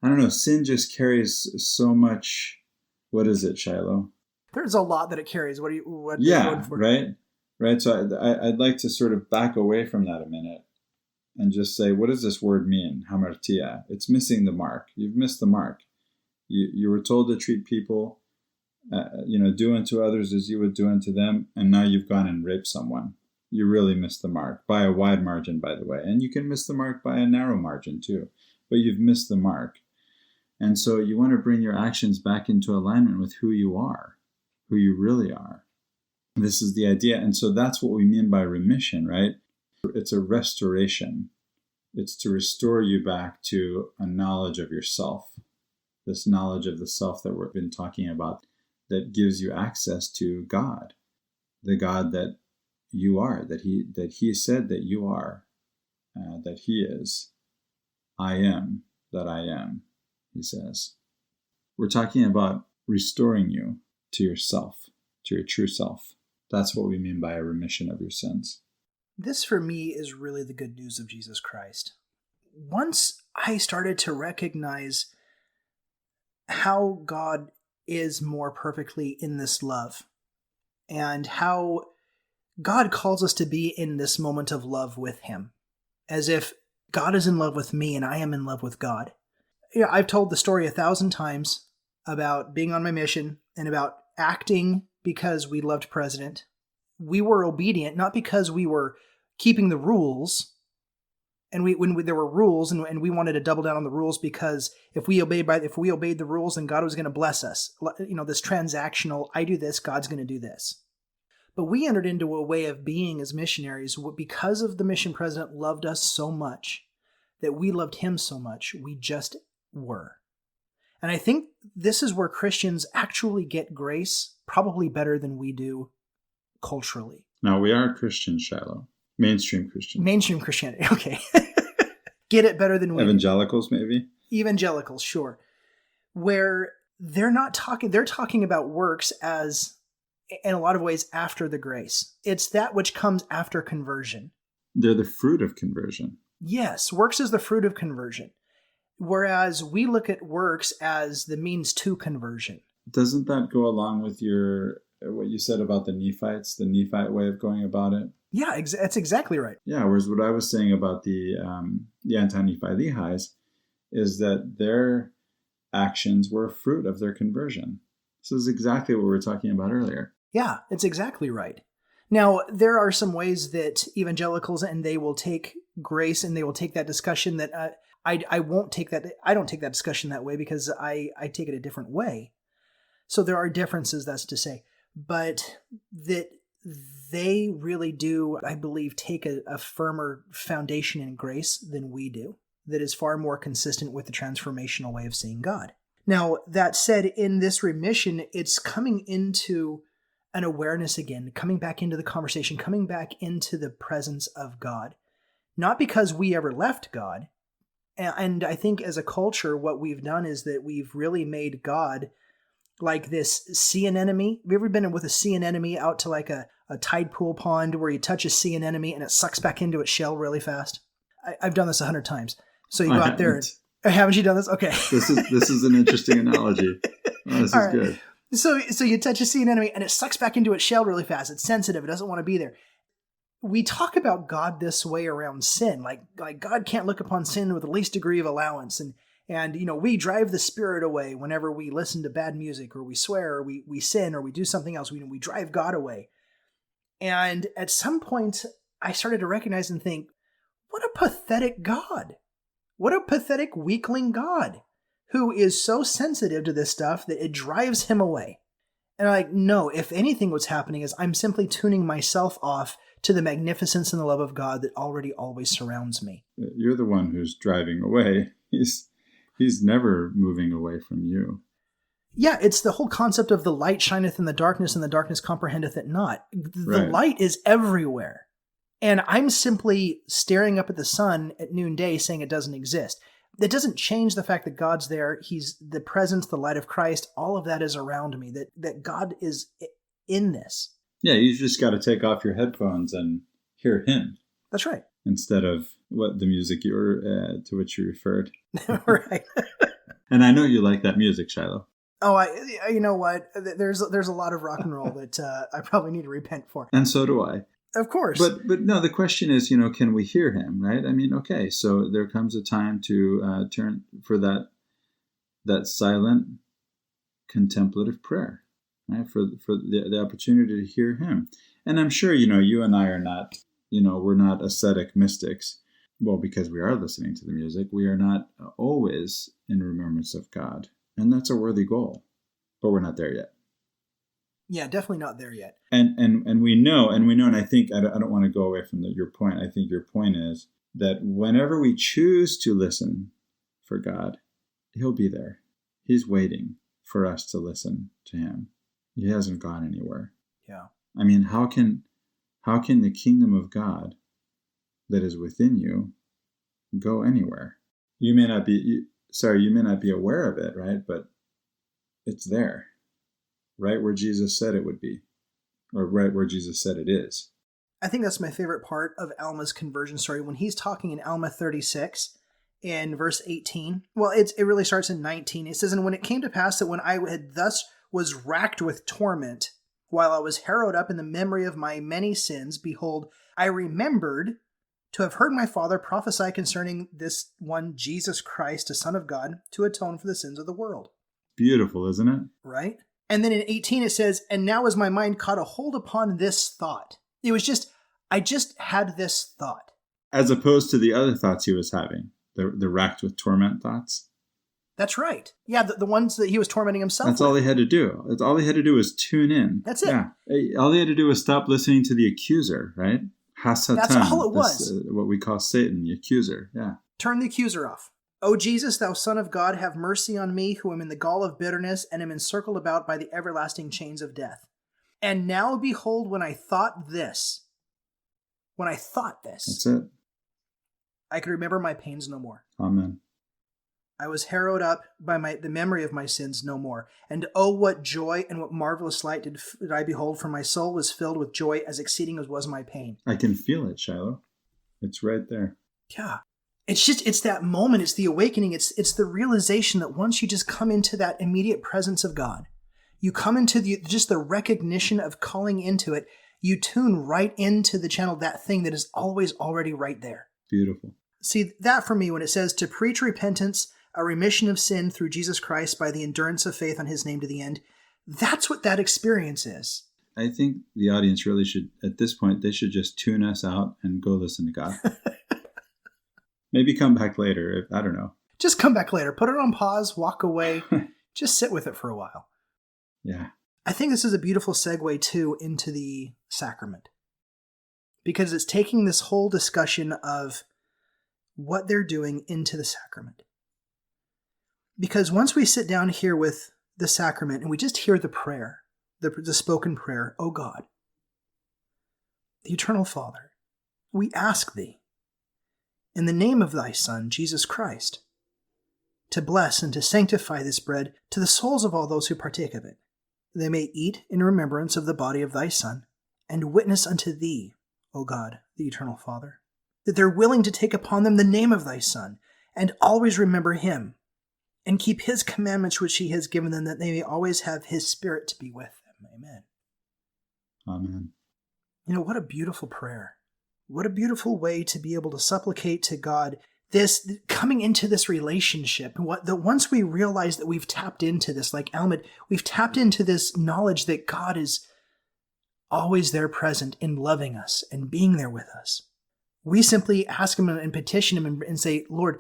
I don't know, sin just carries so much. What is it, Shiloh?
There's a lot that it carries. What
Yeah, right. So I'd like to sort of back away from that a minute and just say, what does this word mean? Hamartia. It's missing the mark. You've missed the mark. You were told to treat people, do unto others as you would do unto them, and now you've gone and raped someone. You really missed the mark by a wide margin, by the way. And you can miss the mark by a narrow margin too, but you've missed the mark. And so you want to bring your actions back into alignment with who you are, who you really are. This is the idea. And so that's what we mean by remission, right? It's a restoration. It's to restore you back to a knowledge of yourself, this knowledge of the self that we've been talking about, that gives you access to God, the God that you are, that he said that you are, that he is. I am that I am, he says. We're talking about restoring you to yourself, to your true self. That's what we mean by a remission of your sins.
This for me is really the good news of Jesus Christ. Once I started to recognize how God is more perfectly in this love, and how God calls us to be in this moment of love with him, as if God is in love with me and I am in love with God. I've told the story 1,000 times about being on my mission and about acting because we loved President. We were obedient, not because we were keeping the rules, and there were rules, and we wanted to double down on the rules because if we obeyed the rules, then God was going to bless us. This transactional, I do this, God's going to do this. But we entered into a way of being as missionaries because of the mission president loved us so much, that we loved him so much, we just were. And I think this is where Christians actually get grace probably better than we do culturally.
Now, we are Christians, Shiloh. Mainstream Christians.
Mainstream Christianity, okay. Get it better than we
Evangelicals, do. Maybe?
Evangelicals, sure. Where they're talking about works as, in a lot of ways, after the grace. It's that which comes after conversion.
They're the fruit of conversion.
Yes, works is the fruit of conversion. Whereas we look at works as the means to conversion.
Doesn't that go along with your what you said about the Nephites, the Nephite way of going about it.
Yeah, that's exactly right.
Yeah, whereas what I was saying about the anti-Nephi Lehis is that their actions were a fruit of their conversion. This is exactly what we were talking about earlier.
Yeah, it's exactly right. Now, there are some ways that evangelicals, and they will take grace and they will take that discussion that I won't take that. I don't take that discussion that way because I take it a different way. So there are differences, that's to say, but that they really do, I believe, take a firmer foundation in grace than we do, that is far more consistent with the transformational way of seeing God. Now, that said, in this remission, it's coming into an awareness again, coming back into the conversation, coming back into the presence of God. Not because we ever left God. And I think as a culture, what we've done is that we've really made God like this sea anemone. Have you ever been with a sea anemone out to like a tide pool pond where you touch a sea anemone and it sucks back into its shell really fast? I've done this 100 times. So you go out there. Haven't you done this? Okay.
This is an interesting analogy. This is good.
So you touch a sea anemone and it sucks back into its shell really fast. It's sensitive. It doesn't want to be there. We talk about God this way around sin. Like God can't look upon sin with the least degree of allowance. And we drive the spirit away whenever we listen to bad music or we swear or we sin or we do something else. We drive God away. And at some point, I started to recognize and think, what a pathetic God. What a pathetic weakling God who is so sensitive to this stuff that it drives him away. And I'm like, no, if anything what's happening is I'm simply tuning myself off to the magnificence and the love of God that already always surrounds me.
You're the one who's driving away. He's never moving away from you.
Yeah, it's the whole concept of the light shineth in the darkness and the darkness comprehendeth it not. The light is everywhere. And I'm simply staring up at the sun at noonday saying it doesn't exist. That doesn't change the fact that God's there. He's the presence, the light of Christ. All of that is around me, that God is in this. Yeah,
you just got to take off your headphones and hear him.
That's right.
Instead of what the music to which you referred.
Right.
And I know you like that music, Shiloh.
Oh, you know what? There's a lot of rock and roll that I probably need to repent for.
And so do I.
Of course.
But no, the question is, can we hear him, right? I mean, okay, so there comes a time to turn for that silent contemplative prayer, right? For the opportunity to hear him. And I'm sure, you and I are not, we're not ascetic mystics. Well, because we are listening to the music, we are not always in remembrance of God. And that's a worthy goal, but we're not there yet.
Yeah, definitely not there yet.
And we know, and I think, I don't want to go away from your point. I think your point is that whenever we choose to listen for God, he'll be there. He's waiting for us to listen to him. He hasn't gone anywhere.
Yeah.
I mean, how can the kingdom of God that is within you go anywhere? You may not be aware of it, right? But it's there. Right where Jesus said it would be, or right where Jesus said it is.
I think that's my favorite part of Alma's conversion story. When he's talking in Alma 36 in verse 18, well, it really starts in 19. It says, "And when it came to pass that when I had thus was racked with torment, while I was harrowed up in the memory of my many sins, behold, I remembered to have heard my father prophesy concerning this one Jesus Christ, a Son of God, to atone for the sins of the world."
Beautiful, isn't it?
Right? And then in 18 it says, "And now as my mind caught a hold upon this thought." It was I just had this thought.
As opposed to the other thoughts he was having, the racked with torment thoughts.
That's right. Yeah, the ones that he was tormenting himself
That's with. All he had to do. That's all he had to do was tune in.
That's it.
Yeah. All he had to do was stop listening to the accuser, right? Hasatan.
That's all it was.
What we call Satan, the accuser. Yeah.
Turn the accuser off. "O Jesus, thou Son of God, have mercy on me, who am in the gall of bitterness, and am encircled about by the everlasting chains of death. And now behold, when I thought this,
That's it.
I could remember my pains no more.
Amen.
I was harrowed up by the memory of my sins no more. And oh, what joy and what marvelous light did I behold, for my soul was filled with joy as exceeding as was my pain."
I can feel it, Shiloh. It's right there.
Yeah. It's that moment. It's the awakening. It's the realization that once you just come into that immediate presence of God, You come into just the recognition of calling into it. You tune right into the channel, that thing that is always already right there.
Beautiful.
See, that for me, when it says to preach repentance, a remission of sin through Jesus Christ by the endurance of faith on his name to the end, that's what that experience is.
I think the audience really should, at this point, they should just tune us out and go listen to God. Maybe come back later. I don't know.
Just come back later. Put it on pause, walk away. Just sit with it for a while.
Yeah.
I think this is a beautiful segue, too, into the sacrament. Because it's taking this whole discussion of what they're doing into the sacrament. Because once we sit down here with the sacrament and we just hear the prayer, the spoken prayer, O God, the eternal Father, we ask thee, in the name of thy Son, Jesus Christ, to bless and to sanctify this bread to the souls of all those who partake of it, they may eat in remembrance of the body of thy Son, and witness unto thee, O God, the eternal Father, that they're willing to take upon them the name of thy Son, and always remember him, and keep his commandments which he has given them, that they may always have his Spirit to be with them. Amen.
Amen.
You know, what a beautiful prayer. What a beautiful way to be able to supplicate to God this, coming into this relationship. Once we realize that we've tapped into this, like Almid, we've tapped into this knowledge that God is always there present in loving us and being there with us. We simply ask him and petition him and say, Lord,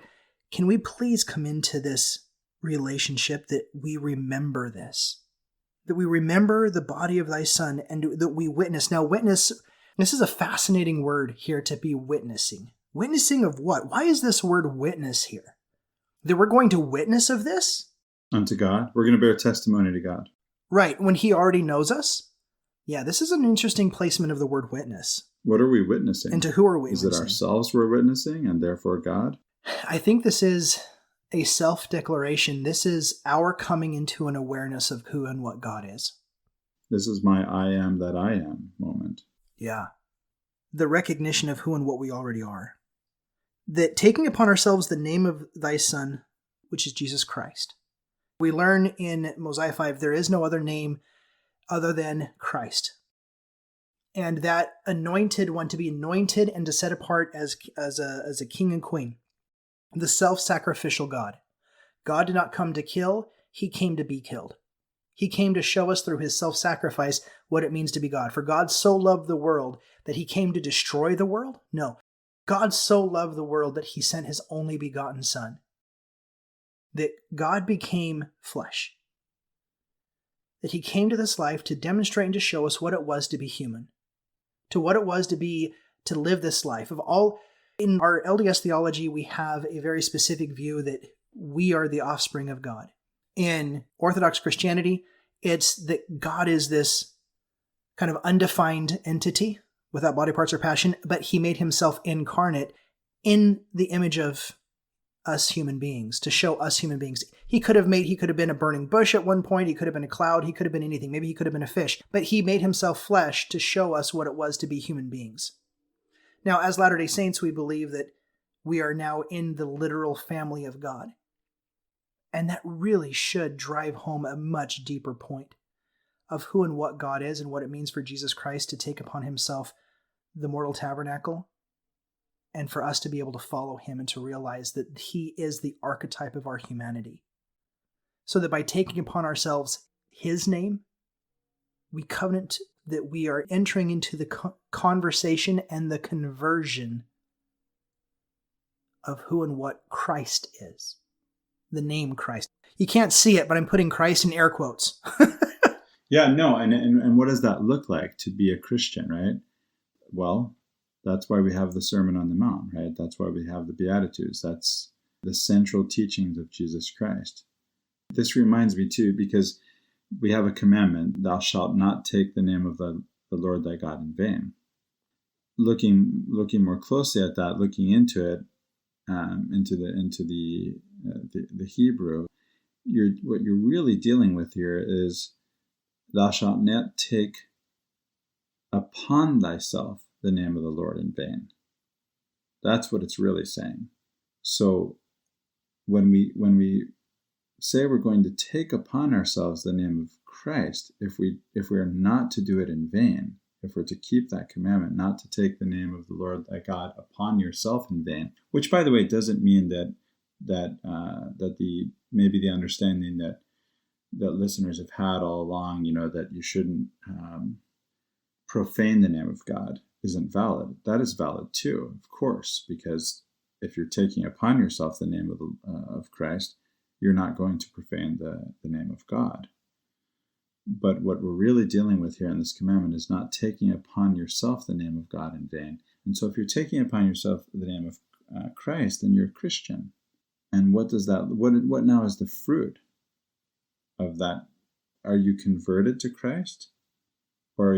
can we please come into this relationship that we remember this? That we remember the body of thy Son and that we witness. Now, witness, this is a fascinating word here, to be witnessing. Witnessing of what? Why is this word witness here? That we're going to witness of this?
Unto God. We're going to bear testimony to God.
Right, when he already knows us? Yeah, this is an interesting placement of the word witness.
What are we witnessing?
And to who are we
witnessing? Is it
witnessing?
ourselves we're witnessing and therefore God?
I think this is a self-declaration. This is our coming into an awareness of who and what God is.
This is my I am that I am moment.
Yeah. The recognition of who and what we already are. That taking upon ourselves the name of thy Son, which is Jesus Christ. We learn in Mosiah 5, there is no other name other than Christ. And that anointed one, to be anointed and to set apart as a king and queen. The self-sacrificial God. God did not come to kill, he came to be killed. He came to show us through his self-sacrifice what it means to be God. For God so loved the world that he came to destroy the world? No. God so loved the world that he sent his only begotten Son. That God became flesh. That he came to this life to demonstrate and to show us what it was to be human. To what it was to live this life. In our LDS theology, we have a very specific view that we are the offspring of God. In Orthodox Christianity, it's that God is this kind of undefined entity without body parts or passion, but he made himself incarnate in the image of us human beings, to show us human beings. He could have been a burning bush at one point, he could have been a cloud, he could have been anything, maybe he could have been a fish, but he made himself flesh to show us what it was to be human beings. Now, as Latter-day Saints, we believe that we are now in the literal family of God. And that really should drive home a much deeper point of who and what God is and what it means for Jesus Christ to take upon himself the mortal tabernacle and for us to be able to follow him and to realize that he is the archetype of our humanity. So that by taking upon ourselves his name, we covenant that we are entering into the conversation and the conversion of who and what Christ is. The name Christ. You can't see it, but I'm putting Christ in air quotes.
Yeah, no, and what does that look like to be a Christian, right? Well, that's why we have the Sermon on the Mount, right? That's why we have the Beatitudes. That's the central teachings of Jesus Christ. This reminds me too, because we have a commandment, thou shalt not take the name of the Lord thy God in vain. Looking more closely at that, looking into it, into the Hebrew, what you're really dealing with here is thou shalt not take upon thyself the name of the Lord in vain. That's what it's really saying. So when we say we're going to take upon ourselves the name of Christ, if we are not to do it in vain, if we're to keep that commandment, not to take the name of the Lord thy God upon yourself in vain, which, by the way, doesn't mean that the understanding that listeners have had all along, that you shouldn't profane the name of God, isn't valid. That is valid too, of course, because if you're taking upon yourself the name of Christ, you're not going to profane the name of God. But what we're really dealing with here in this commandment is not taking upon yourself the name of God in vain. And so if you're taking upon yourself the name of Christ, then you're a Christian. And what does that, what now is the fruit of that? Are you converted to Christ? Or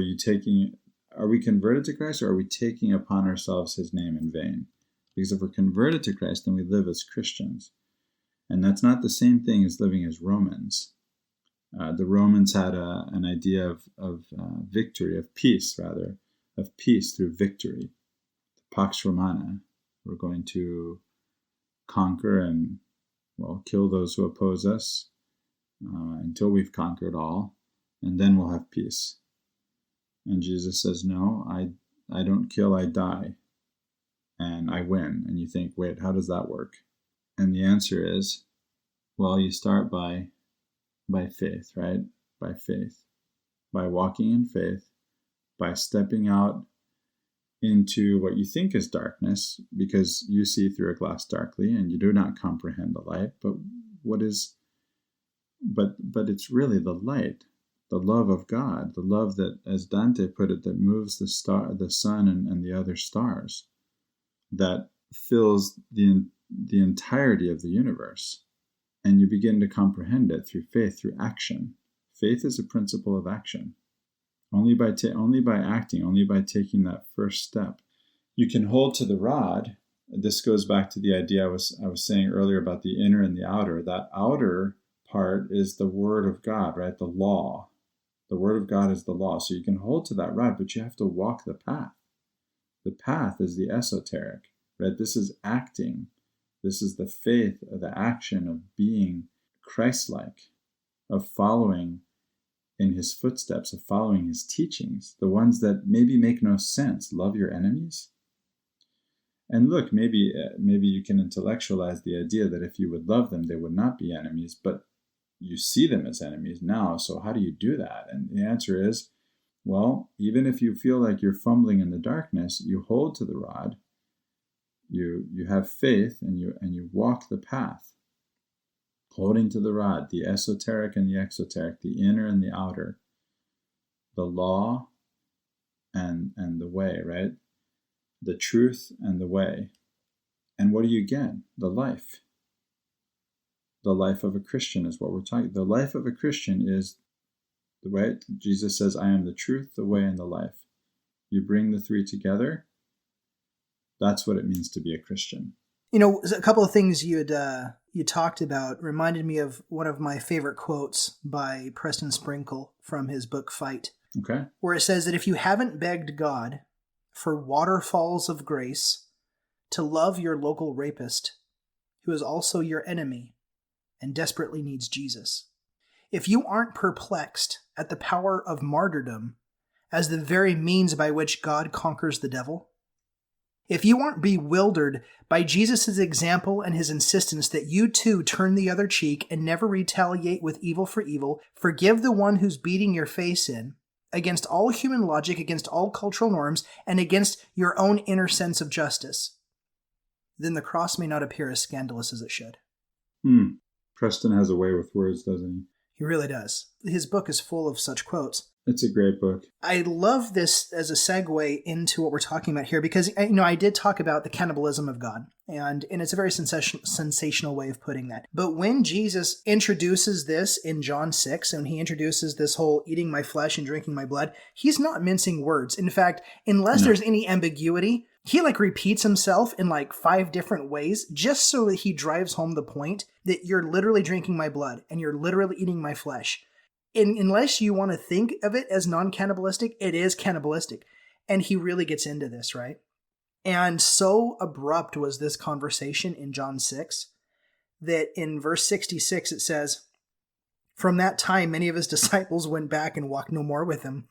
are we converted to Christ, or are we taking upon ourselves his name in vain? Because if we're converted to Christ, then we live as Christians. And that's not the same thing as living as Romans. The Romans had an idea of victory, of peace through victory. The Pax Romana. We're going to conquer and, kill those who oppose us until we've conquered all, and then we'll have peace. And Jesus says, no, I don't kill, I die, and I win. And you think, wait, how does that work? And the answer is, you start by faith, right? By faith, by walking in faith, by stepping out into what you think is darkness, because you see through a glass darkly and you do not comprehend the light. But but it's really the light, the love of God, the love that, as Dante put it, that moves the sun and the other stars, that fills the entirety of the universe. And you begin to comprehend it through faith, through action. Faith is a principle of action. Only by acting, only by taking that first step. You can hold to the rod. This goes back to the idea I was saying earlier about the inner and the outer. That outer part is the Word of God, right? The law. The Word of God is the law. So you can hold to that rod, but you have to walk the path. The path is the esoteric, right? This is acting. This is the faith, the action of being Christ-like, of following in his footsteps, of following his teachings, the ones that maybe make no sense. Love your enemies. And look, maybe you can intellectualize the idea that if you would love them, they would not be enemies, but you see them as enemies now. So how do you do that? And the answer is, even if you feel like you're fumbling in the darkness, you hold to the rod. You have faith, and you walk the path, holding to the rod, the esoteric and the exoteric, the inner and the outer, the law and the way, right? The truth and the way. And what do you get? The life. The life of a Christian is what we're talking. The life of a Christian is the way. Jesus says, I am the truth, the way, and the life. You bring the three together. That's what it means to be a Christian.
A couple of things you talked about reminded me of one of my favorite quotes by Preston Sprinkle from his book Fight.
Okay.
Where it says that if you haven't begged God for waterfalls of grace to love your local rapist, who is also your enemy and desperately needs Jesus, if you aren't perplexed at the power of martyrdom as the very means by which God conquers the devil, if you aren't bewildered by Jesus' example and his insistence that you too turn the other cheek and never retaliate with evil for evil, forgive the one who's beating your face in, against all human logic, against all cultural norms, and against your own inner sense of justice, then the cross may not appear as scandalous as it should.
Preston has a way with words, doesn't he?
He really does. His book is full of such quotes.
It's a great book.
I love this as a segue into what we're talking about here because, I did talk about the cannibalism of God, and it's a very sensational way of putting that. But when Jesus introduces this in John 6, and he introduces this whole eating my flesh and drinking my blood, he's not mincing words. In fact, unless there's any ambiguity, he repeats himself in 5 different ways just so that he drives home the point that you're literally drinking my blood and you're literally eating my flesh. And unless you want to think of it as non-cannibalistic, it is cannibalistic. And he really gets into this, right? And so abrupt was this conversation in John 6 that in verse 66 it says, "From that time, many of his disciples went back and walked no more with him."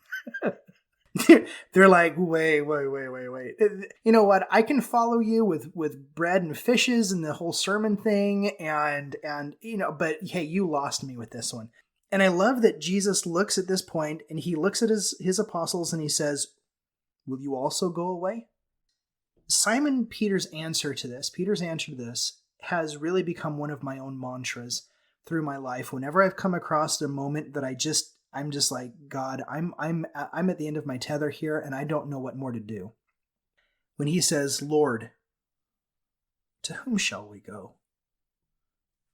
They're like, wait. You know what? I can follow you with bread and fishes and the whole sermon thing, and but hey, you lost me with this one. And I love that Jesus looks at this point and he looks at his apostles and he says, "Will you also go away?" Simon Peter's answer to this has really become one of my own mantras through my life. Whenever I've come across a moment that I'm just like, God, I'm at the end of my tether here and I don't know what more to do. When he says, "Lord, to whom shall we go?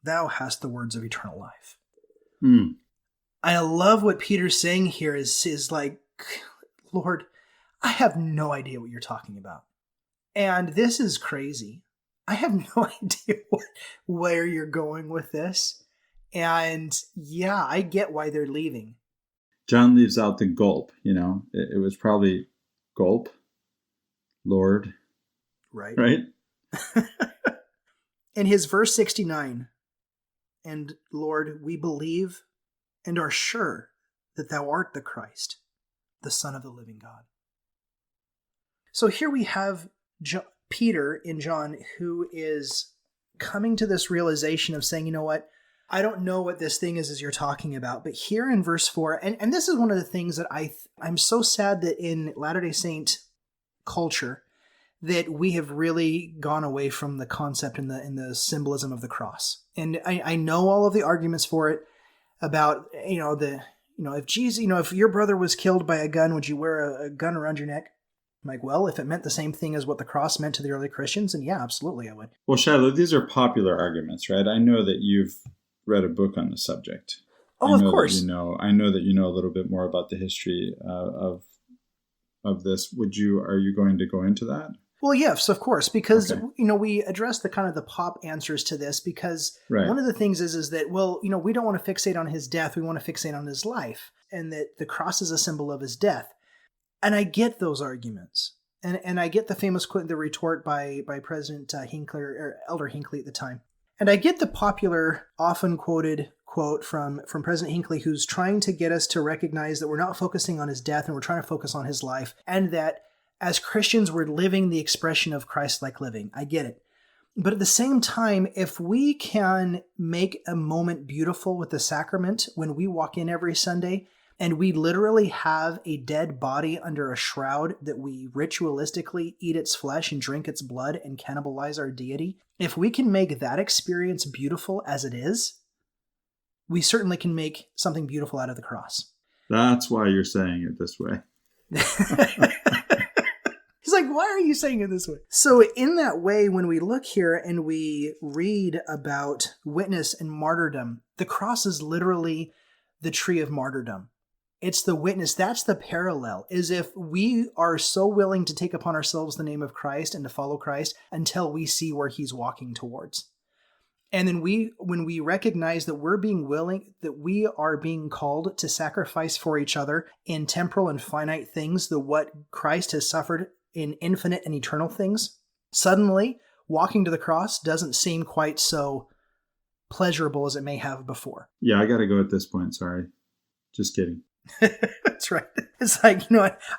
Thou hast the words of eternal life." I love what Peter's saying here is like, Lord, I have no idea what you're talking about. And this is crazy. I have no idea where you're going with this. And yeah, I get why they're leaving.
John leaves out the gulp, It was probably gulp, Lord. Right?
In his verse 69, "And Lord, we believe and are sure that thou art the Christ, the Son of the living God." So here we have Peter in John, who is coming to this realization of saying, you know what? I don't know what this thing is you're talking about. But here in verse 4, and this is one of the things that I'm so sad that in Latter-day Saint culture that we have really gone away from the concept and the symbolism of the cross. And I know all of the arguments for it about, if Jesus, if your brother was killed by a gun, would you wear a gun around your neck? I'm like, well, if it meant the same thing as what the cross meant to the early Christians, then yeah, absolutely I would.
Well, Shiloh, these are popular arguments, right? I know that you've read a book on the subject.
Oh, of course.
I know that you know a little bit more about the history of this. Are you going to go into that?
Well, yes, of course, because, we address the kind of the pop answers to this because One of the things is that, we don't want to fixate on his death. We want to fixate on his life, and that the cross is a symbol of his death. And I get those arguments. And I get the famous quote, the retort by President Hinckley, or Elder Hinckley at the time. And I get the popular, often quoted quote from President Hinckley, who's trying to get us to recognize that we're not focusing on his death and we're trying to focus on his life, and that as Christians, we're living the expression of Christ-like living. I get it. But at the same time, if we can make a moment beautiful with the sacrament when we walk in every Sunday, and we literally have a dead body under a shroud that we ritualistically eat its flesh and drink its blood and cannibalize our deity, if we can make that experience beautiful as it is, we certainly can make something beautiful out of the cross.
That's why you're saying it this way.
He's like, why are you saying it this way? So in that way, when we look here and we read about witness and martyrdom, the cross is literally the tree of martyrdom. It's the witness. That's the parallel, is if we are so willing to take upon ourselves the name of Christ and to follow Christ until we see where he's walking towards. And then when we recognize that we're being willing, that we are being called to sacrifice for each other in temporal and finite things, what Christ has suffered in infinite and eternal things, suddenly walking to the cross doesn't seem quite so pleasurable as it may have before.
Yeah, I got to go at this point. Sorry. Just kidding.
That's right. It's like,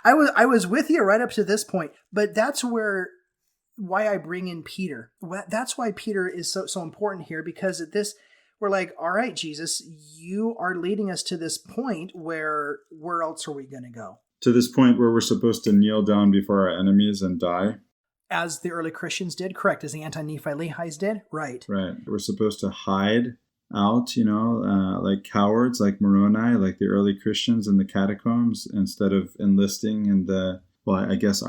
I was with you right up to this point, but that's why I bring in Peter. That's why Peter is so important here, because at this, we're like, all right, Jesus, you are leading us to this point where else are we going to go?
To this point where we're supposed to kneel down before our enemies and die?
As the early Christians did, correct. As the anti-Nephi-Lehi's did, right.
Right. We're supposed to hide out, like cowards, like Moroni, like the early Christians in the catacombs, instead of enlisting in I guess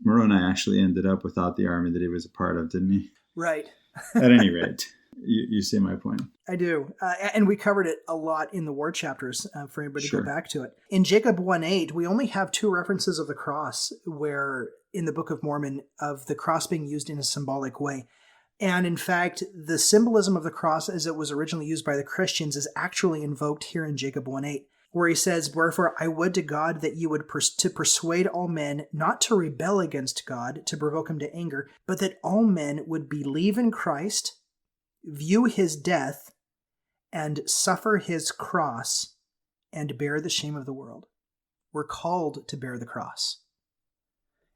Moroni actually ended up without the army that he was a part of, didn't he?
Right.
At any rate, you see my point.
I do. And we covered it a lot in the war chapters for anybody to
Sure.
go back to it. In Jacob 1:8, we only have 2 references of the cross where in the Book of Mormon of the cross being used in a symbolic way. And in fact, the symbolism of the cross as it was originally used by the Christians is actually invoked here in Jacob 1:8, where he says, "Wherefore I would to God that you would to persuade all men not to rebel against God, to provoke him to anger, but that all men would believe in Christ view his death and suffer his cross and bear the shame of the world. We're called to bear the cross.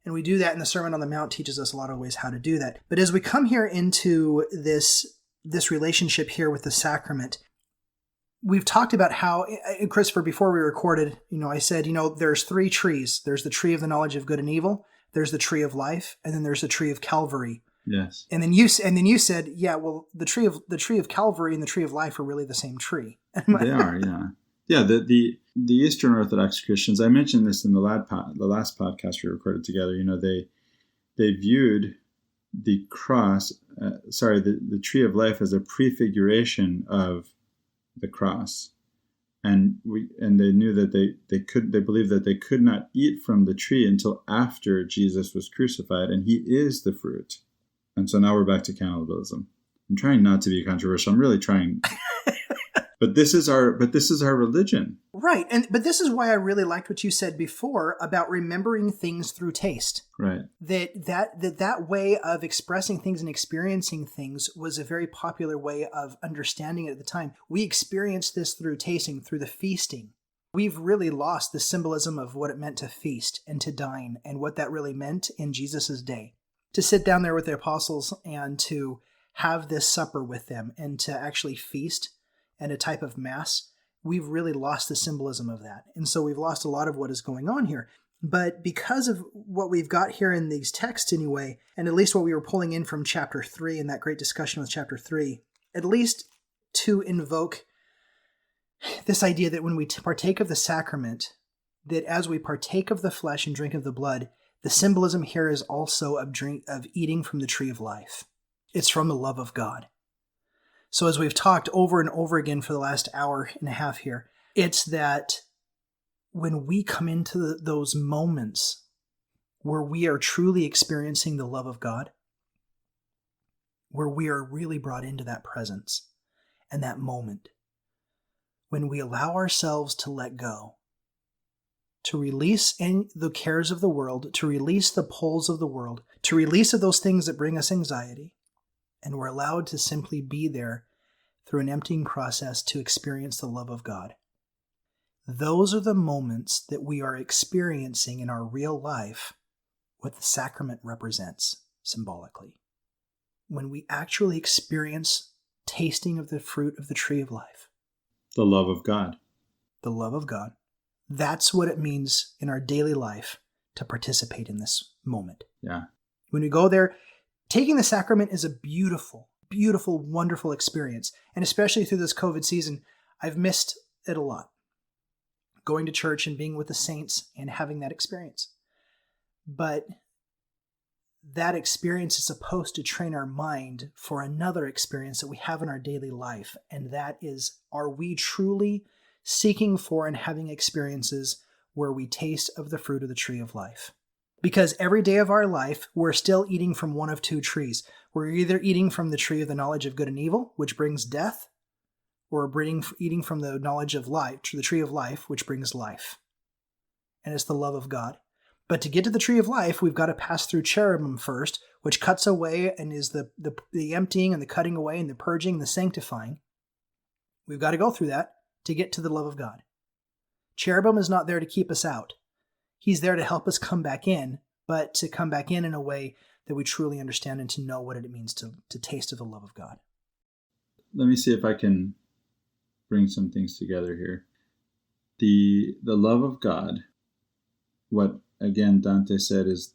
And we do that, and the Sermon on the Mount teaches us a lot of ways how to do that. But as we come here into this relationship here with the sacrament, we've talked about how, Christopher, before we recorded, I said, there's 3 trees. There's the tree of the knowledge of good and evil, there's the tree of life, and then there's the tree of Calvary.
Yes.
And then you said, yeah, well, the tree of Calvary and the tree of life are really the same tree.
They are, yeah. Yeah, the Eastern Orthodox Christians, I mentioned this in the last podcast we recorded together, they viewed the cross, the tree of life as a prefiguration of the cross. And they knew that they believed that they could not eat from the tree until after Jesus was crucified, and he is the fruit. And so now we're back to cannibalism. I'm trying not to be controversial. I'm really trying. But this is our religion.
Right. But this is why I really liked what you said before about remembering things through taste.
Right.
That way of expressing things and experiencing things was a very popular way of understanding it at the time. We experienced this through tasting, through the feasting. We've really lost the symbolism of what it meant to feast and to dine and what that really meant in Jesus's day. To sit down there with the apostles and to have this supper with them and to actually feast and a type of mass, we've really lost the symbolism of that. And so we've lost a lot of what is going on here. But because of what we've got here in these texts anyway, and at least what we were pulling in from chapter 3 and that great discussion with chapter 3, at least to invoke this idea that when we partake of the sacrament, that as we partake of the flesh and drink of the blood, the symbolism here is also of eating from the tree of life. It's from the love of God. So as we've talked over and over again for the last hour and a half here, it's that when we come into those moments where we are truly experiencing the love of God, where we are really brought into that presence and that moment, when we allow ourselves to let go, to release the cares of the world, to release the pulls of the world, to release of those things that bring us anxiety, and we're allowed to simply be there through an emptying process to experience the love of God. Those are the moments that we are experiencing in our real life what the sacrament represents symbolically. When we actually experience tasting of the fruit of the tree of life.
The love of God.
The love of God. That's what it means in our daily life to participate in this moment.
Yeah.
When we go there, taking the sacrament is a beautiful, beautiful, wonderful experience. And especially through this COVID season, I've missed it a lot. Going to church and being with the saints and having that experience. But that experience is supposed to train our mind for another experience that we have in our daily life. And that is, are we truly seeking for and having experiences where we taste of the fruit of the tree of life? Because every day of our life, we're still eating from one of 2 trees. We're either eating from the tree of the knowledge of good and evil, which brings death, or we're eating from the knowledge of life, the tree of life, which brings life. And it's the love of God. But to get to the tree of life, we've got to pass through cherubim first, which cuts away and is the emptying and the cutting away and the purging and the sanctifying. We've got to go through that to get to the love of God. Cherubim is not there to keep us out. He's there to help us come back in, but to come back in a way that we truly understand and to know what it means to taste of the love of God.
Let me see if I can bring some things together here. The love of God, what again Dante said is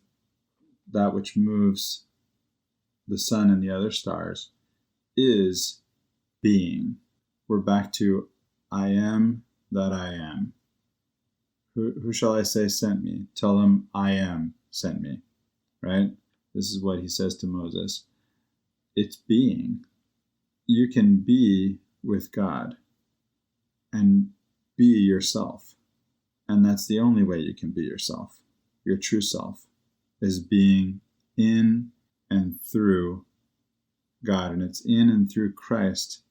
that which moves the sun and the other stars, is being. We're back to I am that I am. Who shall I say sent me? Tell him I am sent me. Right? This is what he says to Moses. It's being. You can be with God and be yourself. And that's the only way you can be yourself. Your true self is being in and through God. And it's in and through Christ,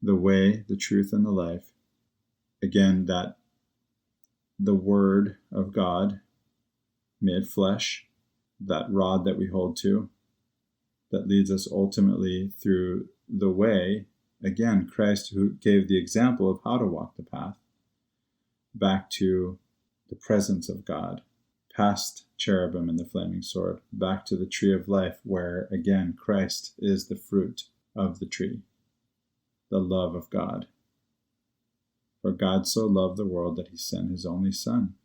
the way, the truth, and the life. Again, that the Word of God made flesh, that rod that we hold to, that leads us ultimately through the way, again, Christ who gave the example of how to walk the path, back to the presence of God, past cherubim and the flaming sword, back to the tree of life where, again, Christ is the fruit of the tree, the love of God. For God so loved the world that he sent his only Son.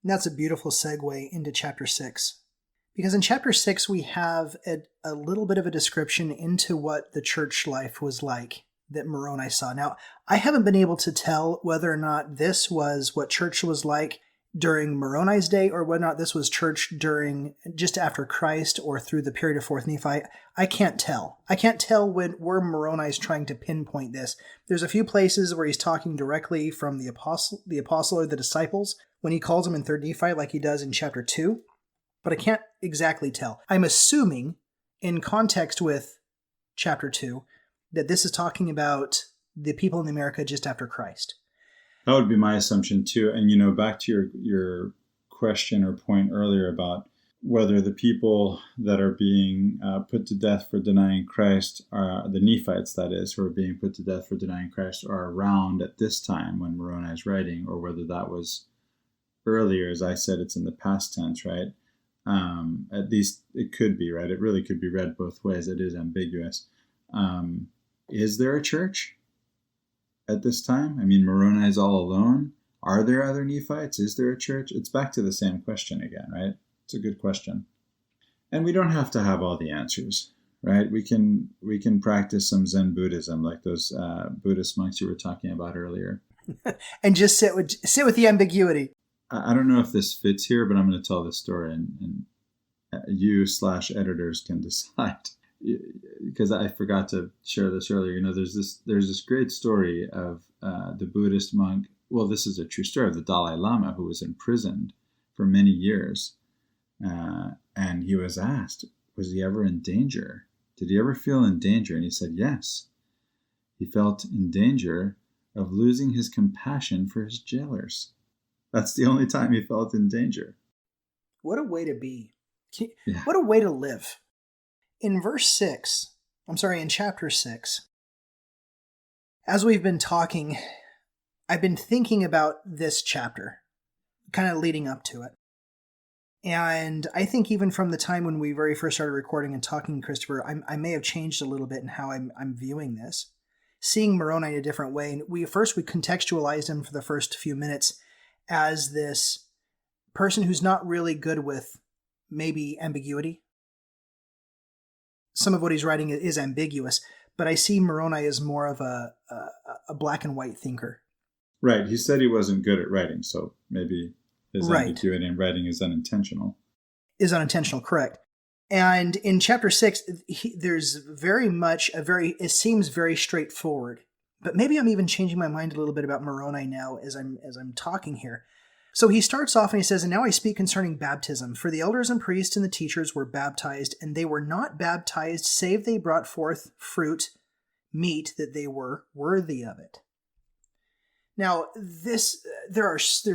And that's a beautiful segue into chapter 6. Because in chapter 6, we have a little bit of a description into what the church life was like that Moroni saw. Now, I haven't been able to tell whether or not this was what church was like during Moroni's day, or whether or not this was church during just after Christ or through the period of 4th Nephi. I can't tell. I can't tell where Moroni's trying to pinpoint this. There's a few places where he's talking directly from the apostle or the disciples when he calls them in 3rd Nephi, like he does in chapter 2. But I can't exactly tell. I'm assuming, in context with chapter 2, that this is talking about the people in America just after Christ.
That would be my assumption too. And, back to your question or point earlier about whether the people that are being put to death for denying Christ, the Nephites, that is, who are being put to death for denying Christ, are around at this time when Moroni is writing, or whether that was earlier. As I said, it's in the past tense, right? At least it could be, right? It really could be read both ways. It is ambiguous. Is there a church at this time? I mean, Moroni is all alone. Are there other Nephites? Is there a church? It's back to the same question again, right? It's a good question. And we don't have to have all the answers, right? We can practice some Zen Buddhism, like those Buddhist monks you were talking about earlier.
And just sit with the ambiguity.
I don't know if this fits here, but I'm going to tell this story, and you/editors can decide. Because I forgot to share this earlier. There's this great story of the Buddhist monk. Well, this is a true story of the Dalai Lama, who was imprisoned for many years. And he was asked, was he ever in danger? Did he ever feel in danger? And he said, yes. He felt in danger of losing his compassion for his jailers. That's the only time he felt in danger.
What a way to be.
Yeah.
What a way to live. In chapter 6, as we've been talking, I've been thinking about this chapter, kind of leading up to it. And I think even from the time when we very first started recording and talking, Christopher, I may have changed a little bit in how I'm viewing this, seeing Moroni in a different way. And we contextualized him for the first few minutes as this person who's not really good with maybe ambiguity. Some of what he's writing is ambiguous, but I see Moroni as more of a black and white thinker.
Right. He said he wasn't good at writing, so maybe his ambiguity in writing is unintentional.
Is unintentional, correct. And in chapter 6, there's very much it seems very straightforward. But maybe I'm even changing my mind a little bit about Moroni now as I'm talking here. So he starts off and he says, and now I speak concerning baptism. For the elders and priests and the teachers were baptized, and they were not baptized, save they brought forth fruit, meat, that they were worthy of it. Now, there's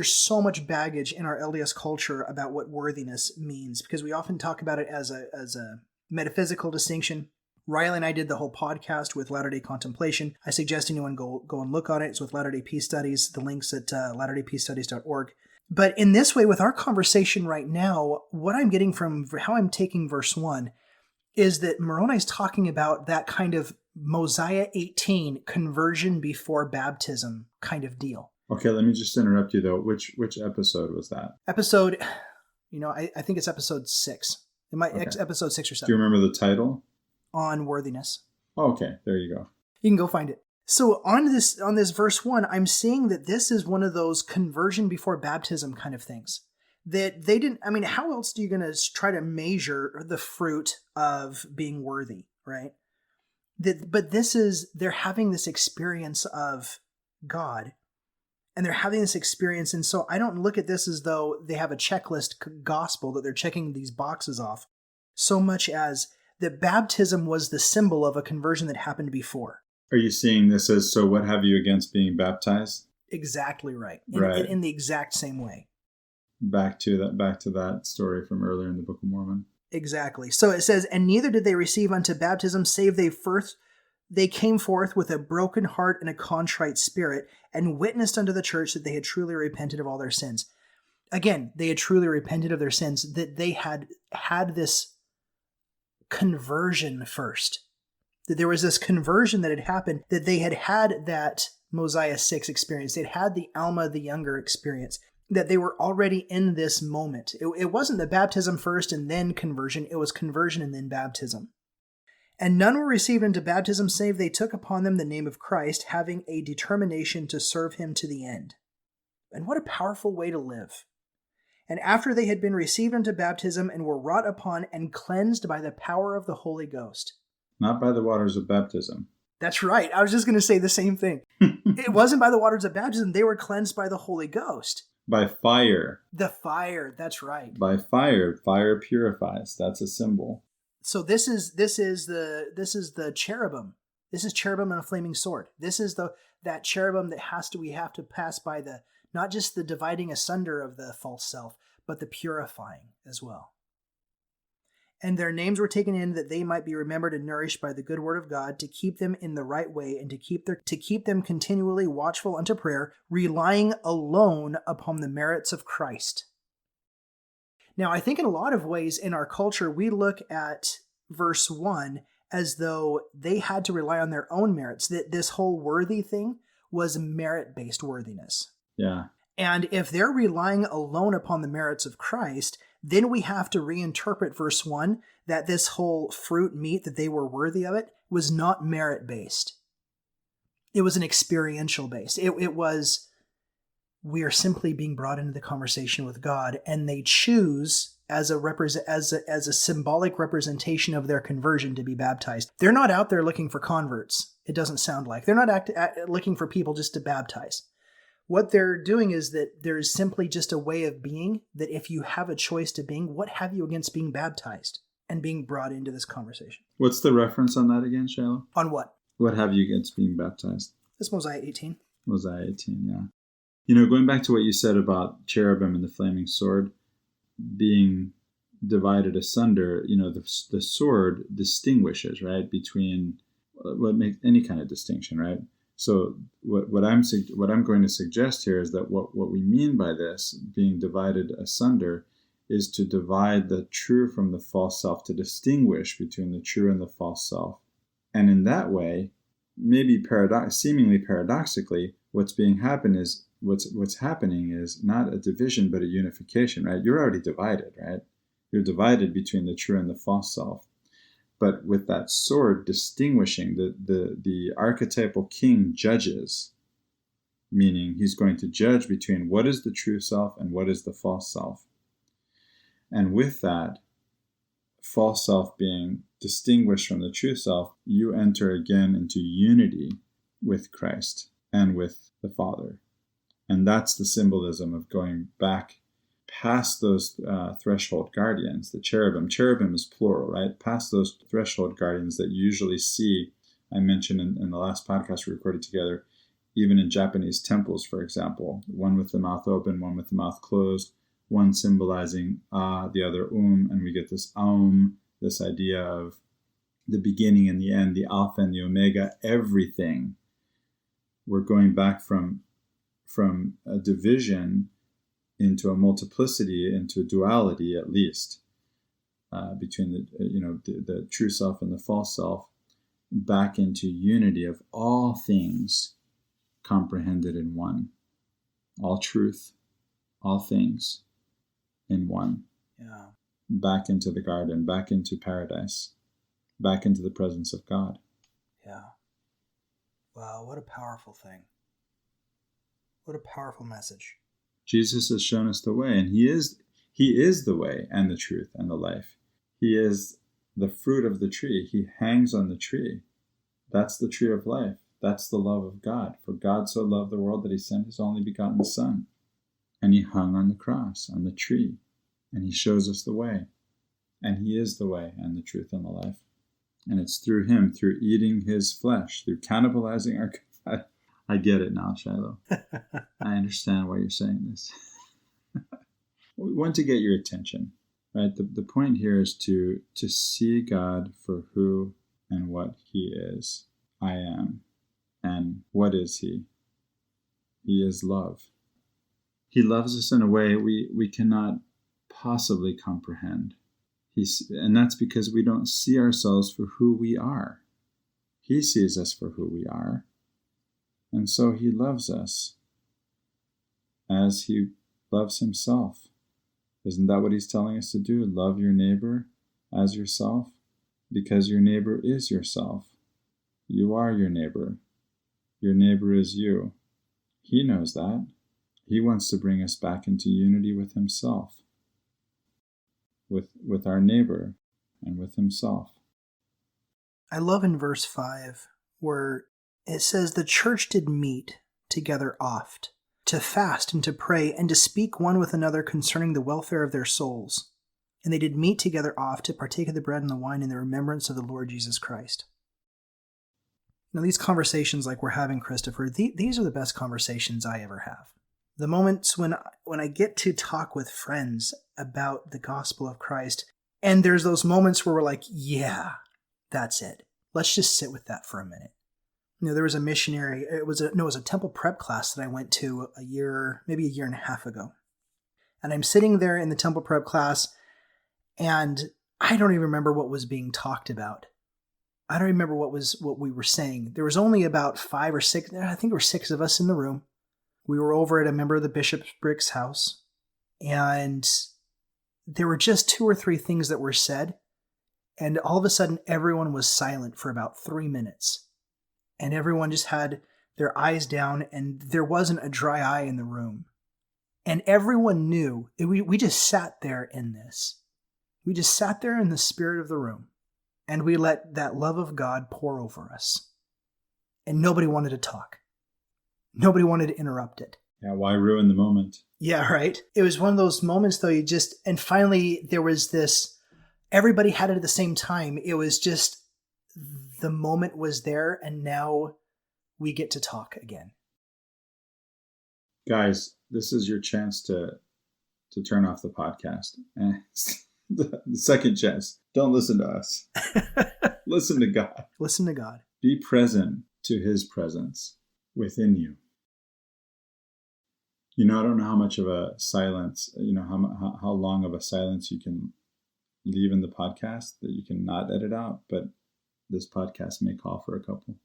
so much baggage in our LDS culture about what worthiness means, because we often talk about it as a metaphysical distinction. Riley and I did the whole podcast with Latter-day Contemplation. I suggest anyone go and look on it. It's with Latter-day Peace Studies. The link's at latterdaypeacestudies.org. But in this way, with our conversation right now, what I'm getting from how I'm taking verse 1 is that Moroni is talking about that kind of Mosiah 18 conversion before baptism kind of deal.
Okay, let me just interrupt you though. Which episode was that?
Episode, I think it's episode 6. It might episode 6 or 7.
Do you remember the title?
On worthiness.
Oh, okay, there you go.
You can go find it. So on this verse 1, I'm seeing that this is one of those conversion before baptism kind of things. That they didn't, how else are you going to try to measure the fruit of being worthy, right? But they're having this experience of God, and they're having this experience, and so I don't look at this as though they have a checklist gospel that they're checking these boxes off, so much as that baptism was the symbol of a conversion that happened before.
Are you seeing this as, so what have you against being baptized?
Exactly right.
Right.
In the exact same way.
Back to that story from earlier in the Book of Mormon.
Exactly. So it says, and neither did they receive unto baptism, save they came forth with a broken heart and a contrite spirit, and witnessed unto the church that they had truly repented of all their sins. Again, they had truly repented of their sins, that they had this conversion first. That there was this conversion that had happened, that they had that Mosiah 6 experience. They'd had the Alma the Younger experience, that they were already in this moment. It wasn't the baptism first and then conversion. It was conversion and then baptism. And none were received into baptism, save they took upon them the name of Christ, having a determination to serve him to the end. And what a powerful way to live. And after they had been received into baptism and were wrought upon and cleansed by the power of the Holy Ghost.
Not by the waters of baptism.
That's right. I was just going to say the same thing. It wasn't by the waters of baptism. They were cleansed by the Holy Ghost.
By fire.
The fire. That's right.
By fire. Fire purifies. That's a symbol.
So this is the cherubim. This is cherubim and a flaming sword. This is that cherubim that we have to pass by not just the dividing asunder of the false self, but the purifying as well. And their names were taken in that they might be remembered and nourished by the good word of God, to keep them in the right way, and to keep them continually watchful unto prayer, relying alone upon the merits of Christ. Now, I think in a lot of ways in our culture, we look at verse 1 as though they had to rely on their own merits, that this whole worthy thing was merit-based worthiness.
Yeah.
And if they're relying alone upon the merits of Christ, then we have to reinterpret verse 1 that this whole fruit meat, that they were worthy of it, was not merit-based. It was an experiential based. It was, we are simply being brought into the conversation with God, and they choose as a symbolic representation of their conversion to be baptized. They're not out there looking for converts. It doesn't sound like. They're not looking for people just to baptize. What they're doing is that there's simply just a way of being, that if you have a choice to being, what have you against being baptized and being brought into this conversation?
What's the reference on that again, Shiloh?
On what?
What have you against being baptized?
This Mosiah 18.
Mosiah 18, yeah. You know, going back to what you said about cherubim and the flaming sword being divided asunder, you know, the sword distinguishes, right, between what makes any kind of distinction, right? So what I'm going to suggest here is that what we mean by this being divided asunder is to divide the true from the false self, to distinguish between the true and the false self. And in that way, maybe seemingly paradoxically, what's happening is not a division but a unification, right? You're already divided, right? You're divided between the true and the false self. But with that sword distinguishing, the archetypal king judges, meaning he's going to judge between what is the true self and what is the false self. And with that false self being distinguished from the true self, you enter again into unity with Christ and with the Father. And that's the symbolism of going back past those threshold guardians, the cherubim. Cherubim is plural, right? Past those threshold guardians that you usually see, I mentioned in the last podcast we recorded together, even in Japanese temples, for example, one with the mouth open, one with the mouth closed, one symbolizing the other and we get this aum, this idea of the beginning and the end, the alpha and the omega, everything. We're going back from a division into a multiplicity, into a duality at least, between the true self and the false self, back into unity of all things comprehended in one, all truth, all things in one.
Yeah.
Back into the garden, back into paradise, back into the presence of God.
Yeah. Wow, what a powerful thing. What a powerful message.
Jesus has shown us the way, and he is the way and the truth and the life. He is the fruit of the tree. He hangs on the tree. That's the tree of life. That's the love of God. For God so loved the world that he sent his only begotten Son. And he hung on the cross, on the tree. And he shows us the way. And he is the way and the truth and the life. And it's through him, through eating his flesh, through cannibalizing our God. I get it now, Shiloh. I understand why you're saying this. We want to get your attention. right? The point here is to see God for who and what he is. I am. And what is he? He is love. He loves us in a way we cannot possibly comprehend. And that's because we don't see ourselves for who we are. He sees us for who we are. And so he loves us as he loves himself. Isn't that what he's telling us to do? Love your neighbor as yourself? Because your neighbor is yourself. You are your neighbor. Your neighbor is you. He knows that. He wants to bring us back into unity with himself, with our neighbor, and with himself.
I love in verse 5 where it says, the church did meet together oft, to fast and to pray, and to speak one with another concerning the welfare of their souls. And they did meet together oft to partake of the bread and the wine in the remembrance of the Lord Jesus Christ. Now, these conversations like we're having, Christopher, these are the best conversations I ever have. The moments when I get to talk with friends about the gospel of Christ, and there's those moments where we're like, yeah, that's it. Let's just sit with that for a minute. You know, there was a missionary, it was a temple prep class that I went to maybe a year and a half ago. And I'm sitting there in the temple prep class, and I don't even remember what was being talked about. I don't remember what we were saying. There was only about 5 or 6, I think there were 6 of us in the room. We were over at a member of the bishoprics house, and there were just 2 or 3 things that were said, and all of a sudden everyone was silent for about 3 minutes, and everyone just had their eyes down, and there wasn't a dry eye in the room, and everyone knew. We just sat there in this. We just sat there in the spirit of the room, and we let that love of God pour over us, and nobody wanted to talk. Nobody wanted to interrupt it.
Yeah, why ruin the moment?
Yeah, right. It was one of those moments, though, and finally there was this, everybody had it at the same time. It was just, the moment was there, and now we get to talk again.
Guys, this is your chance to turn off the podcast. The second chance. Don't listen to us. Listen to God.
Listen to God.
Be present to his presence within you. You know, I don't know how much of a silence, how long of a silence you can leave in the podcast that you can not edit out, but this podcast may call for a couple.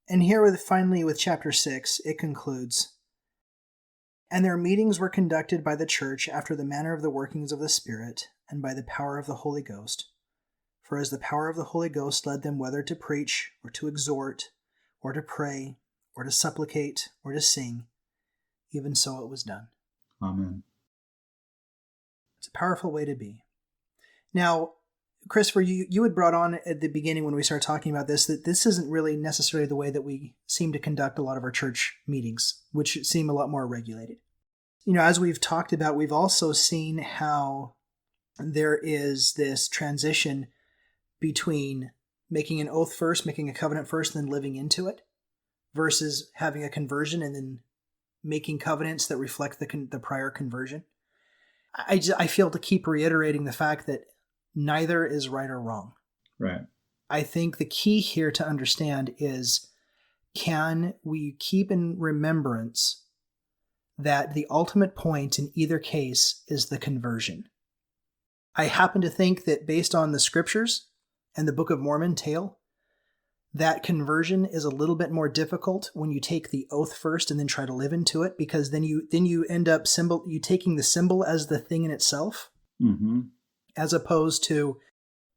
And here finally with chapter 6, it concludes, and their meetings were conducted by the church after the manner of the workings of the Spirit, and by the power of the Holy Ghost. For as the power of the Holy Ghost led them whether to preach, or to exhort, or to pray, or to supplicate, or to sing, even so it was done.
Amen.
It's a powerful way to be. Now, Christopher, you had brought on at the beginning when we started talking about this, that this isn't really necessarily the way that we seem to conduct a lot of our church meetings, which seem a lot more regulated. You know, as we've talked about, we've also seen how there is this transition between making an oath first, making a covenant first, and then living into it, versus having a conversion and then making covenants that reflect the prior conversion. I feel to keep reiterating the fact that neither is right or wrong.
Right.
I think the key here to understand is, can we keep in remembrance that the ultimate point in either case is the conversion? I happen to think that based on the scriptures and the Book of Mormon tale, that conversion is a little bit more difficult when you take the oath first and then try to live into it, because then you end up you taking the symbol as the thing in itself, as opposed to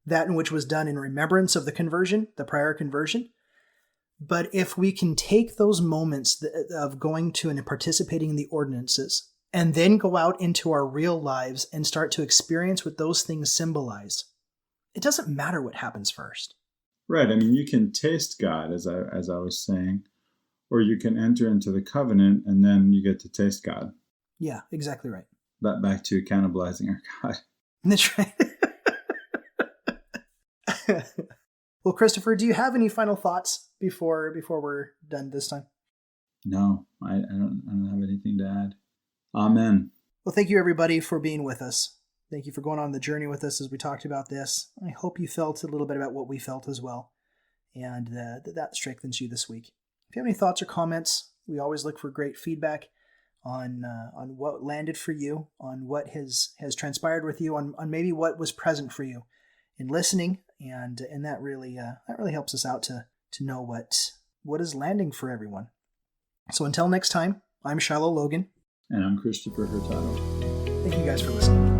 that in which was done in remembrance of the conversion, the prior conversion. But if we can take those moments of going to and participating in the ordinances, and then go out into our real lives and start to experience what those things symbolize, it doesn't matter what happens first.
Right. I mean, you can taste God, as I was saying, or you can enter into the covenant and then you get to taste God.
Yeah, exactly right.
That back to cannibalizing our God.
That's right. Well, Christopher, do you have any final thoughts before we're done this time?
No, I don't have anything to add. Amen.
Well, thank you, everybody, for being with us. Thank you for going on the journey with us as we talked about this. I hope you felt a little bit about what we felt as well, and that strengthens you this week. If you have any thoughts or comments, we always look for great feedback on what landed for you, on what has transpired with you, on maybe what was present for you in listening, and that really helps us out to know what is landing for everyone. So until next time, I'm Shiloh Logan.
And I'm Christopher Hurtado.
Thank you guys for listening.